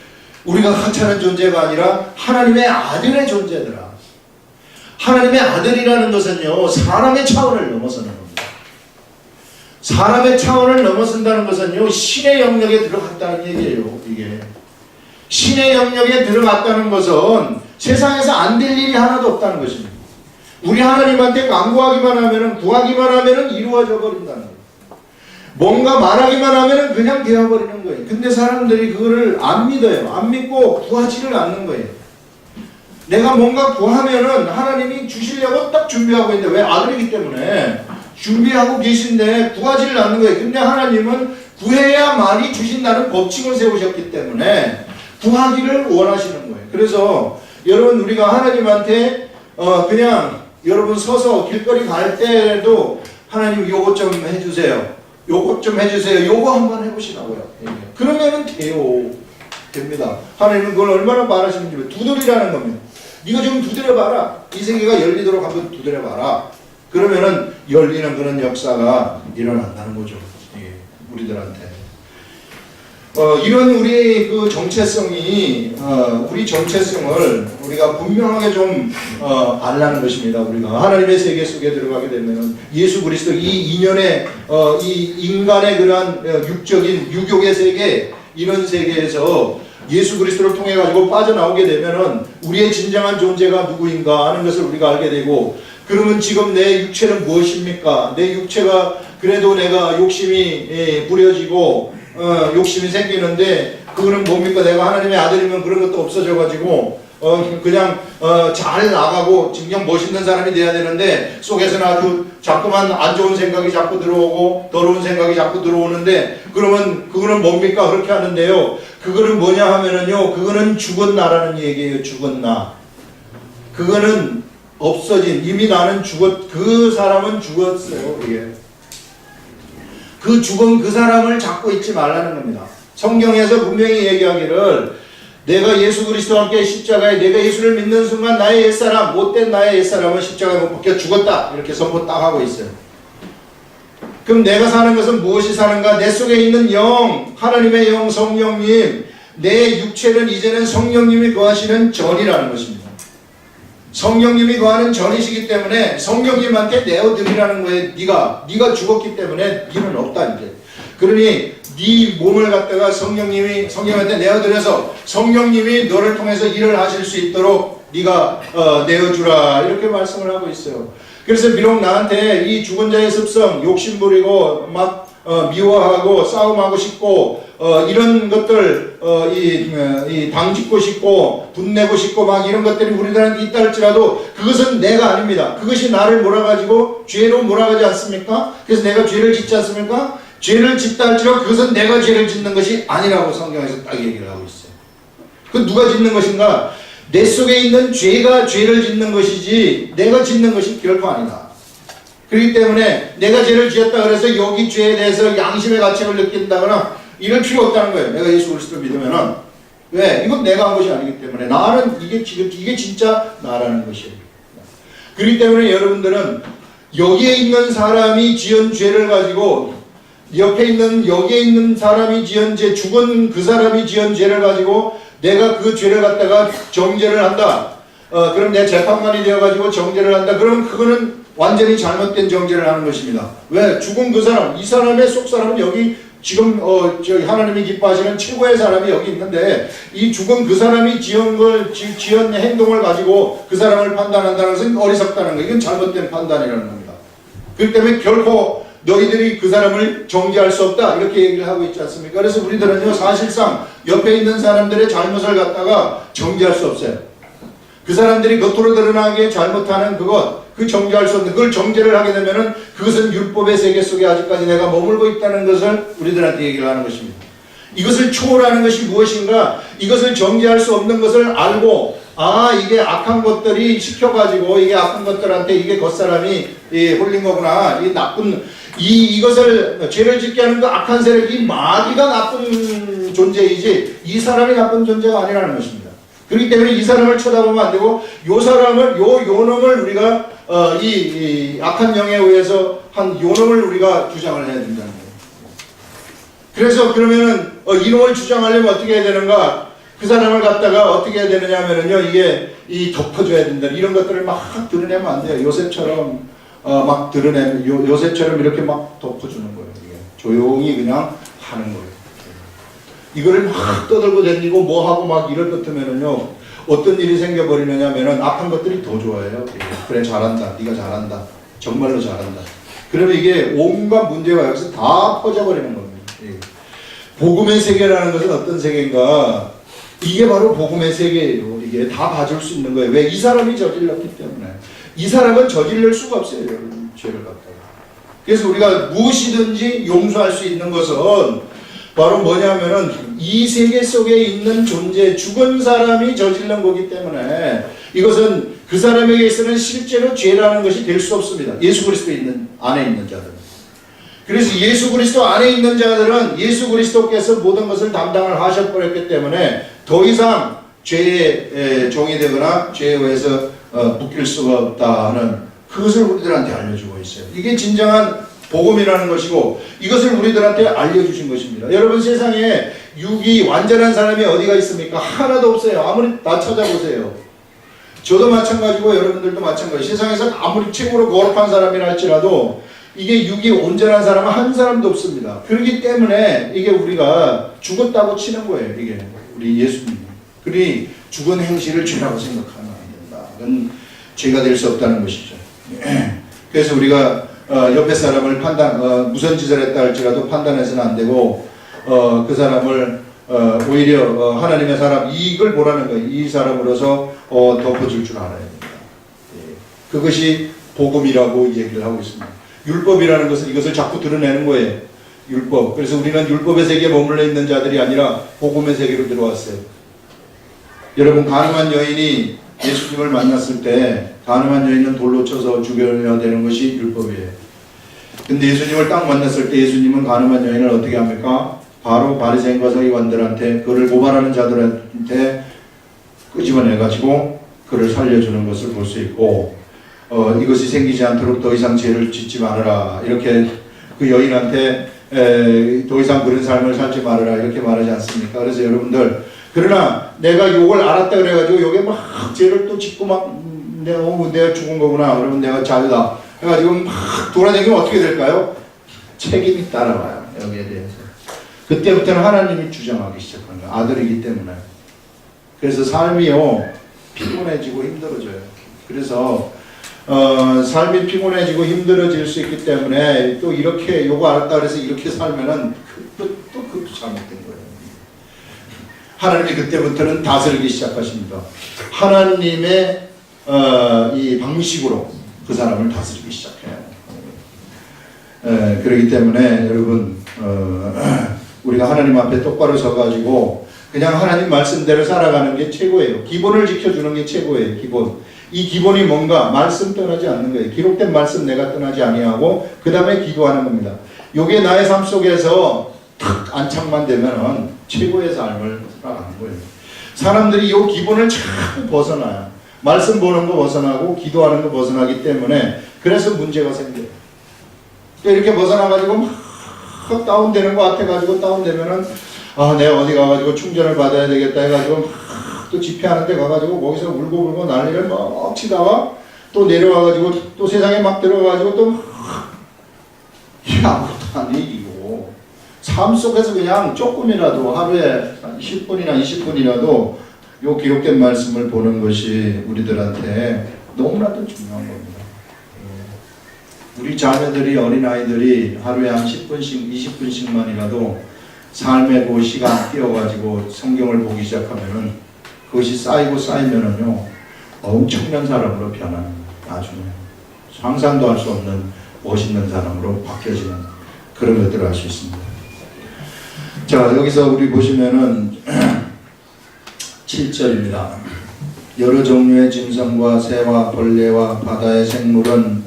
우리가 하찮은 존재가 아니라 하나님의 아들의 존재더라. 하나님의 아들이라는 것은요, 사람의 차원을 넘어서는 겁니다. 사람의 차원을 넘어선다는 것은요, 신의 영역에 들어갔다는 얘기예요. 이게 신의 영역에 들어갔다는 것은 세상에서 안 될 일이 하나도 없다는 것입니다. 우리 하나님한테 간구하기만 하면은, 구하기만 하면은 이루어져 버린다는 거예요. 뭔가 말하기만 하면은 그냥 되어버리는 거예요. 근데 사람들이 그거를 안 믿어요. 안 믿고 구하지를 않는 거예요. 내가 뭔가 구하면은 하나님이 주시려고 딱 준비하고 있는데, 왜? 아들이기 때문에 준비하고 계신데 구하지를 않는 거예요. 근데 하나님은 구해야만이 주신다는 법칙을 세우셨기 때문에 구하기를 원하시는 거예요. 그래서 여러분, 우리가 하나님한테 그냥 여러분 서서 길거리 갈 때에도 하나님 요것 좀 해주세요. 요것 좀 해주세요. 요거 한번 해보시라고요. 그러면은 돼요. 됩니다. 하나님은 그걸 얼마나 바라시는지 두드리라는 겁니다. 네가 좀 두드려봐라. 이 세계가 열리도록 한번 두드려봐라. 그러면은 열리는 그런 역사가 일어난다는 거죠. 우리들한테. 이런 우리 그 정체성이 우리 정체성을 우리가 분명하게 좀 알라는 것입니다. 우리가 하나님의 세계 속에 들어가게 되면은 예수 그리스도 이 인연의 이 인간의 그러한 육적인 유욕의 세계 이런 세계에서 예수 그리스도를 통해 가지고 빠져나오게 되면은 우리의 진정한 존재가 누구인가 하는 것을 우리가 알게 되고 그러면 지금 내 육체는 무엇입니까? 내 육체가 그래도 내가 욕심이 부려지고 욕심이 생기는데 그거는 뭡니까? 내가 하나님의 아들이면 그런 것도 없어져가지고 그냥 잘 나가고 그냥 멋있는 사람이 돼야 되는데 속에서는 아주 자꾸만 안 좋은 생각이 자꾸 들어오고 더러운 생각이 자꾸 들어오는데 그러면 그거는 뭡니까? 그렇게 하는데요. 그거는 뭐냐 하면은요. 그거는 죽은 나라는 얘기예요. 죽은 나. 그거는 없어진 이미 나는 그 사람은 죽었어요. 이게. 그 죽은 그 사람을 잡고 있지 말라는 겁니다. 성경에서 분명히 얘기하기를 내가 예수 그리스도와 함께 십자가에 내가 예수를 믿는 순간 나의 옛사람 못된 나의 옛사람은 십자가에 못 박혀 죽었다 이렇게 선포 딱 하고 있어요. 그럼 내가 사는 것은 무엇이 사는가? 내 속에 있는 영 하나님의 영 성령님 내 육체는 이제는 성령님이 거하시는 전이라는 것입니다. 성령님이 거하는 전이시기 때문에 성령님한테 내어드리라는 거예요. 네가 죽었기 때문에 너는 없다 이제. 그러니 네 몸을 갖다가 성령님한테 내어드려서 성령님이 너를 통해서 일을 하실 수 있도록 네가 내어주라 이렇게 말씀을 하고 있어요. 그래서 비록 나한테 이 죽은 자의 습성 욕심 부리고 막 미워하고 싸움하고 싶고 이런 것들 이 당짓고 싶고 분내고 싶고 막 이런 것들이 우리들한테 있다 할지라도 그것은 내가 아닙니다. 그것이 나를 몰아가지고 죄로 몰아가지 않습니까? 그래서 내가 죄를 짓지 않습니까? 죄를 짓다 할지라도 그것은 내가 죄를 짓는 것이 아니라고 성경에서 딱 얘기를 하고 있어요. 그 누가 짓는 것인가? 내 속에 있는 죄가 죄를 짓는 것이지 내가 짓는 것이 결코 아니다. 그렇기 때문에 내가 죄를 지었다 그래서 여기 죄에 대해서 양심의 가책을 느낀다거나 이럴 필요 없다는 거예요. 내가 예수 그리스도를 믿으면은 왜? 이건 내가 한 것이 아니기 때문에 나는 이게 진짜 나라는 것이에요. 그렇기 때문에 여러분들은 여기에 있는 사람이 지은 죄를 가지고 옆에 있는 여기에 있는 사람이 지은 죄 죽은 그 사람이 지은 죄를 가지고 내가 그 죄를 갖다가 정죄를 한다. 그럼 내 재판관이 되어가지고 정죄를 한다. 그럼 그거는 완전히 잘못된 정죄를 하는 것입니다. 왜? 죽은 그 사람, 이 사람의 속 사람은 여기 지금 저기 하나님이 기뻐하시는 최고의 사람이 여기 있는데 이 죽은 그 사람이 지은 행동을 가지고 그 사람을 판단한다는 것은 어리석다는 거예요. 이건 잘못된 판단이라는 겁니다. 그렇기 때문에 결코 너희들이 그 사람을 정죄할 수 없다 이렇게 얘기를 하고 있지 않습니까? 그래서 우리들은요 사실상 옆에 있는 사람들의 잘못을 갖다가 정죄할 수 없어요. 그 사람들이 겉으로 드러나게 잘못하는 그 정죄할 수 없는 그걸 정죄를 하게 되면은 그것은 율법의 세계 속에 아직까지 내가 머물고 있다는 것을 우리들한테 얘기를 하는 것입니다. 이것을 초월하는 것이 무엇인가? 이것을 정죄할 수 없는 것을 알고 이게 악한 것들이 시켜가지고 이게 악한 것들한테 이게 겉사람이 홀린 거구나. 이 나쁜 이것을 죄를 짓게 하는 그 악한 세력 이 마귀가 나쁜 존재이지 이 사람이 나쁜 존재가 아니라는 것입니다. 그렇기 때문에 이 사람을 쳐다보면 안 되고 요놈을 우리가 이 악한 영에 의해서 한 요놈을 우리가 주장을 해야 된다는 거예요. 그래서 그러면은 이놈을 주장하려면 어떻게 해야 되는가? 그 사람을 갖다가 어떻게 해야 되느냐 하면은요 이게 덮어줘야 된다. 이런 것들을 막 드러내면 안 돼요. 요셉처럼 막 드러내면 요셉처럼 이렇게 막 덮어주는 거예요. 이게. 조용히 그냥 하는 거예요. 이거를 막 떠들고 다니고 뭐하고 막 이럴 것 같으면은요 어떤 일이 생겨버리느냐 하면은 악한 것들이 더 좋아해요. 그래 잘한다. 네가 잘한다. 정말로 잘한다. 그러면 이게 온갖 문제가 여기서 다 퍼져버리는 겁니다. 복음의 세계라는 것은 어떤 세계인가? 이게 바로 복음의 세계예요. 이게 다 봐줄 수 있는 거예요. 왜? 이 사람이 저질렀기 때문에. 이 사람은 저질릴 수가 없어요. 여러분, 죄를 갖다가. 그래서 우리가 무엇이든지 용서할 수 있는 것은 바로 뭐냐면은 이 세계 속에 있는 존재, 죽은 사람이 저질른 거기 때문에 이것은 그 사람에게 있어서는 실제로 죄라는 것이 될 수 없습니다. 예수 그리스도 안에 있는 자들은. 그래서 예수 그리스도 안에 있는 자들은 예수 그리스도께서 모든 것을 담당을 하셔버렸기 때문에 더 이상 죄의 종이 되거나 죄에 의해서 묶일 수가 없다는 그것을 우리들한테 알려주고 있어요. 이게 진정한 복음이라는 것이고 이것을 우리들한테 알려주신 것입니다. 여러분 세상에 육이 완전한 사람이 어디가 있습니까? 하나도 없어요. 아무리 다 찾아보세요. 저도 마찬가지고 여러분들도 마찬가지. 세상에서 아무리 최고로 거룩한 사람이라 할지라도 이게 육이 온전한 사람은 한 사람도 없습니다. 그렇기 때문에 이게 우리가 죽었다고 치는 거예요. 이게 우리 예수님. 그러니 죽은 행실을 죄라고 생각하면 안 된다. 그건 죄가 될 수 없다는 것이죠. 그래서 우리가 옆에 사람을 무슨 짓을 했다 할지라도 판단해서는 안 되고 그 사람을 오히려 하나님의 사람 이익을 보라는 거예요. 이 사람으로서 덮어줄 줄 알아야 됩니다. 그것이 복음이라고 얘기를 하고 있습니다. 율법이라는 것은 이것을 자꾸 드러내는 거예요. 율법. 그래서 우리는 율법의 세계에 머물러 있는 자들이 아니라 복음의 세계로 들어왔어요. 여러분 가늠한 여인이 예수님을 만났을 때 가늠한 여인은 돌로 쳐서 죽여야 되는 것이 율법이에요. 근데 예수님을 딱 만났을 때 예수님은 가늠한 여인을 어떻게 합니까? 바로 바리새인과 서기관들한테 그를 고발하는 자들한테 끄집어내가지고 그를 살려주는 것을 볼 수 있고 이것이 생기지 않도록 더 이상 죄를 짓지 말아라 이렇게 그 여인한테 더 이상 그런 삶을 살지 말아라 이렇게 말하지 않습니까? 그래서 여러분들 그러나 내가 욕을 알았다 그래가지고 욕에 막 죄를 또 짓고 막 내가 죽은 거구나 그러면 내가 자유다 해가지고 막 돌아다니면 어떻게 될까요? 책임이 따라와요. 여기에 대해서 그때부터는 하나님이 주장하기 시작한 거예요. 아들이기 때문에. 그래서 삶이요 피곤해지고 힘들어져요. 그래서 삶이 피곤해지고 힘들어질 수 있기 때문에 또 이렇게 요거 알았다 그래서 이렇게 살면은 또 그것도 잘못된 거예요. 하나님이 그때부터는 다스리기 시작하십니다. 하나님의 이 방식으로 그 사람을 다스리기 시작해요. 그렇기 때문에 여러분 우리가 하나님 앞에 똑바로 서가지고 그냥 하나님 말씀대로 살아가는 게 최고예요. 기본을 지켜주는 게 최고예요. 기본. 이 기본이 뭔가 말씀 떠나지 않는 거예요. 기록된 말씀 내가 떠나지 아니하고 그 다음에 기도하는 겁니다. 요게 나의 삶 속에서 탁 안착만 되면은 최고의 삶을 살아가는 거예요. 사람들이 요 기본을 자꾸 벗어나요. 말씀 보는 거 벗어나고 기도하는 거 벗어나기 때문에 그래서 문제가 생겨요. 또 이렇게 벗어나가지고 막 다운되는 거 같아가지고 다운되면은 내가 어디 가가지고 충전을 받아야 되겠다 해가지고 또 집회하는 데 가가지고 거기서 울고 난리를 막 치다가 또 내려와가지고 또 세상에 막 들어가가지고 또 아무것도 안 이기고 삶 속에서 그냥 조금이라도 하루에 10분이나 20분이라도 요 기록된 말씀을 보는 것이 우리들한테 너무나도 중요한 겁니다. 우리 자녀들이 어린아이들이 하루에 한 10분씩 20분씩만이라도 삶의 그 시간 띄워가지고 성경을 보기 시작하면은 그것이 쌓이면은요 엄청난 사람으로 변하는 나중에 상상도 할 수 없는 멋있는 사람으로 바뀌어지는 그런 것들을 알 수 있습니다. 자 여기서 우리 보시면은 7절입니다. 여러 종류의 짐승과 새와 벌레와 바다의 생물은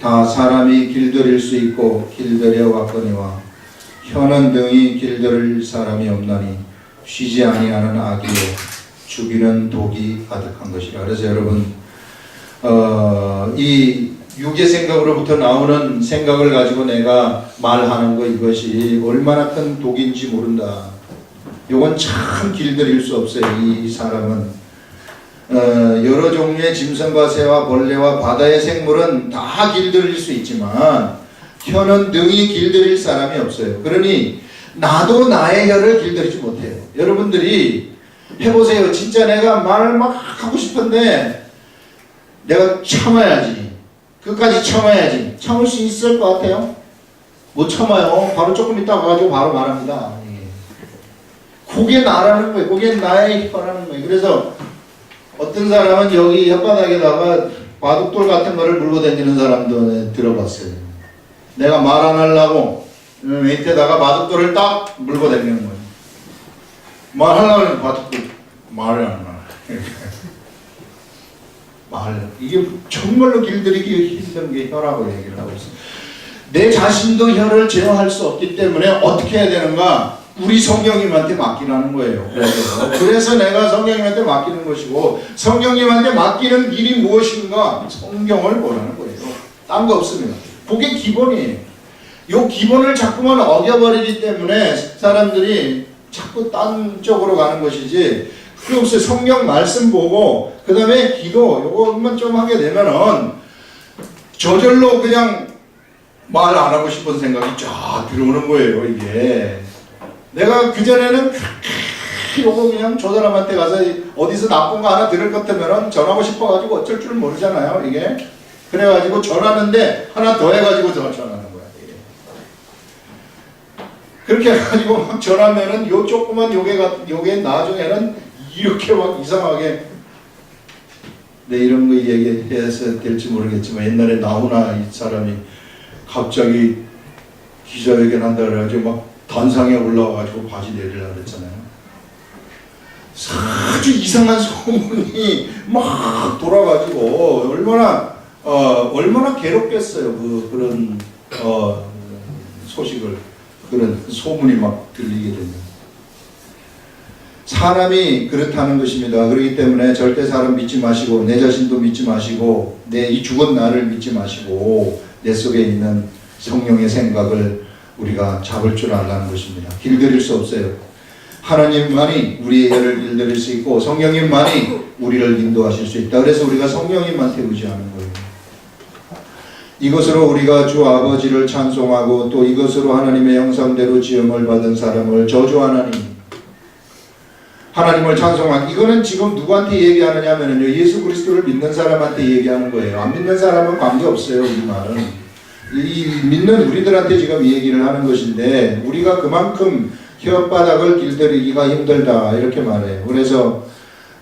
다 사람이 길들일 수 있고 길들여 왔거니와 혀는 등이 길들일 사람이 없나니 쉬지 아니하는 악이요 죽이는 독이 가득한 것이라. 그래서 여러분 이 육의 생각으로부터 나오는 생각을 가지고 내가 말하는 거 이것이 얼마나 큰 독인지 모른다. 요건 참 길들일 수 없어요. 이 사람은 여러 종류의 짐승과 새와 벌레와 바다의 생물은 다 길들일 수 있지만 혀는 능히 길들일 사람이 없어요. 그러니 나도 나의 혀를 길들이지 못해요. 여러분들이 해보세요. 진짜 내가 말을 막 하고 싶은데 내가 참아야지. 끝까지 참아야지. 참을 수 있을 것 같아요? 못 참아요. 바로 조금 있다 가가지고 바로 말합니다. 그게 나라는 거예요. 그게 나의 혀라는 거예요. 그래서 어떤 사람은 여기 혓바닥에다가 바둑돌 같은 거를 물고 다니는 사람도 들어봤어요. 내가 말 안 하려고 웨이트에다가 바둑돌을 딱 물고 다니는 거예요. 말하려고 하면 바둑돌 말을 안 하나. 말. 이게 정말로 길들이기 힘든 게 혀라고 얘기를 하고 있어요. 내 자신도 혀를 제어할 수 없기 때문에 어떻게 해야 되는가? 우리 성령님한테 맡기라는 거예요. 그래서 내가 성령님한테 맡기는 것이고 성령님한테 맡기는 일이 무엇인가? 성경을 보라는 거예요. 딴 거 없습니다. 그게 기본이에요. 요 기본을 자꾸만 어겨버리기 때문에 사람들이 자꾸 딴 쪽으로 가는 것이지, 그게 없어요. 성경 말씀 보고 그 다음에 기도 요것만 좀 하게 되면은 저절로 그냥 말 안 하고 싶은 생각이 쫙 들어오는 거예요. 이게 내가 그전에는 요거 그냥 저 사람한테 가서 어디서 나쁜 거 하나 들을 것 같으면은 전하고 싶어가지고 어쩔 줄은 모르잖아요. 이게 그래가지고 전하는데 하나 더 해가지고 더 전하는 거야. 이게. 그렇게 해가지고 막 전하면은 요 조그만 요게 나중에는 이렇게 막 이상하게, 내 이런 거 얘기해서 될지 모르겠지만 옛날에 나훈아 이 사람이 갑자기 기자회견 한다 그래가지고 막 단상에 올라와가지고 바지 내리려고 그랬잖아요. 아주 이상한 소문이 막 돌아가지고 얼마나 괴롭겠어요. 그런 소식을, 그런 소문이 막 들리게 되면. 사람이 그렇다는 것입니다. 그렇기 때문에 절대 사람 믿지 마시고 내 자신도 믿지 마시고 내 이 죽은 나를 믿지 마시고 내 속에 있는 성령의 생각을 우리가 잡을 줄 알라는 것입니다. 길들일 수 없어요. 하나님만이 우리의 일을 길들일 수 있고 성령님만이 우리를 인도하실 수 있다. 그래서 우리가 성령님한테 의지하는 거예요. 이것으로 우리가 주 아버지를 찬송하고 또 이것으로 하나님의 형상대로 지음을 받은 사람을 저주하나니, 하나님을 찬송한, 이거는 지금 누구한테 얘기하느냐 하면요, 예수 그리스도를 믿는 사람한테 얘기하는 거예요. 안 믿는 사람은 관계없어요. 이 말은 이 믿는 우리들한테 지금 이 얘기를 하는 것인데, 우리가 그만큼 혓바닥을 길들이기가 힘들다 이렇게 말해요. 그래서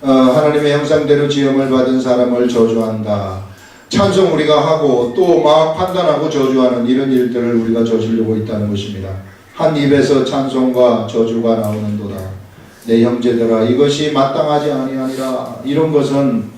하나님의 형상대로 지음을 받은 사람을 저주한다. 찬송 우리가 하고 또 막 판단하고 저주하는 이런 일들을 우리가 저지르고 있다는 것입니다. 한 입에서 찬송과 저주가 나오는도다. 내 형제들아 이것이 마땅하지 아니하니라. 이런 것은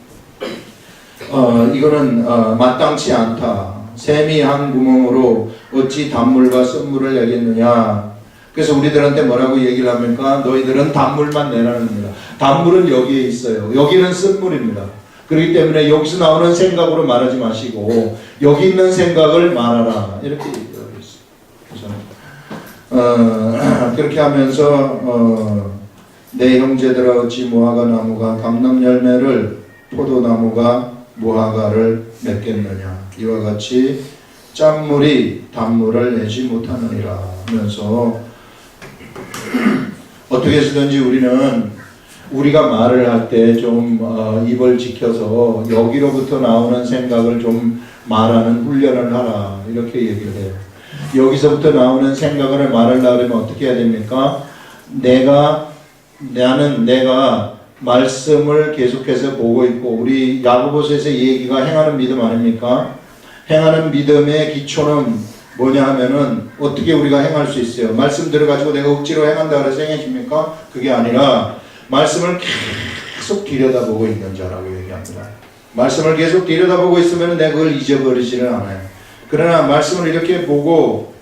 이거는 마땅치 않다. 샘이 한 구멍으로 어찌 단물과 쓴물을 내겠느냐. 그래서 우리들한테 뭐라고 얘기를 합니까? 너희들은 단물만 내라는 겁니다. 단물은 여기에 있어요. 여기는 쓴물입니다. 그렇기 때문에 여기서 나오는 생각으로 말하지 마시고 여기 있는 생각을 말하라. 이렇게 얘기하고 있어요. 그렇게 하면서 내 형제들아 어찌 무화과 나무가 감람 열매를 포도나무가 무화과를 맺겠느냐. 이와 같이 짠물이 단물을 내지 못하느니라 하면서 어떻게 해서든지 우리는 우리가 말을 할 때 좀 입을 지켜서 여기로부터 나오는 생각을 좀 말하는 훈련을 하라 이렇게 얘기를 해요. 여기서부터 나오는 생각을 말하려면 어떻게 해야 됩니까? 내가 말씀을 계속해서 보고 있고, 우리 야고보서에서 얘기가 행하는 믿음 아닙니까? 행하는 믿음의 기초는 뭐냐 하면은 어떻게 우리가 행할 수 있어요? 말씀 들어가지고 내가 억지로 행한다 그래서 행해집니까? 그게 아니라 말씀을 계속 들여다보고 있는 자라고 얘기합니다. 말씀을 계속 들여다보고 있으면 내가 그걸 잊어버리지는 않아요. 그러나 말씀을 이렇게 보고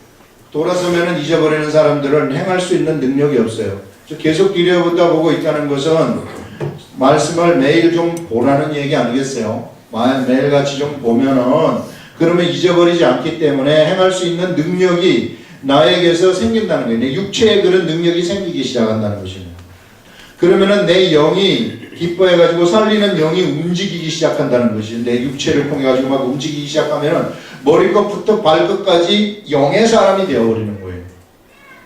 돌아서면 잊어버리는 사람들은 행할 수 있는 능력이 없어요. 계속 들여다보고 있다는 것은 말씀을 매일 좀 보라는 얘기 아니겠어요? 매일같이 좀 보면은 그러면 잊어버리지 않기 때문에 행할 수 있는 능력이 나에게서 생긴다는 거예요. 내 육체에 그런 능력이 생기기 시작한다는 것입니다. 그러면은 내 영이 기뻐해가지고 살리는 영이 움직이기 시작한다는 것이죠. 내 육체를 통해가지고 막 움직이기 시작하면은 머리끝부터 발끝까지 영의 사람이 되어버리는 거예요.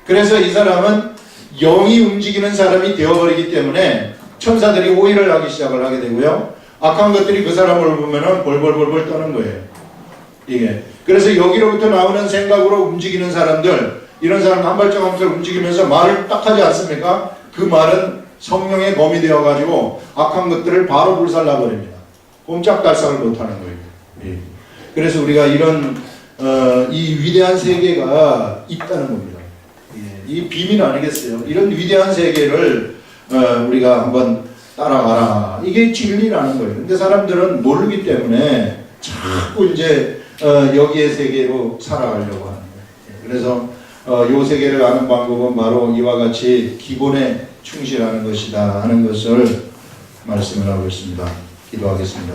그래서 이 사람은 영이 움직이는 사람이 되어버리기 때문에 천사들이 오해를 하기 시작을 하게 되고요. 악한 것들이 그 사람을 보면은 벌벌벌벌 떠는 거예요. 이게. 그래서 여기로부터 나오는 생각으로 움직이는 사람들, 이런 사람 한 발짝 한 발짝 움직이면서 말을 딱 하지 않습니까? 그 말은 성령의 검이 되어가지고 악한 것들을 바로 불살라버립니다. 꼼짝달싹을 못하는 거예요. 예. 그래서 우리가 이런 이 위대한 세계가 있다는 겁니다. 예. 이 비밀 아니겠어요? 이런 위대한 세계를 우리가 한번 따라가라. 이게 진리라는 거예요. 근데 사람들은 모르기 때문에 자꾸 이제 여기의 세계로 살아가려고 하는 거예요. 그래서 이 세계를 아는 방법은 바로 이와 같이 기본에 충실하는 것이다 하는 것을 말씀을 하고 있습니다. 기도하겠습니다.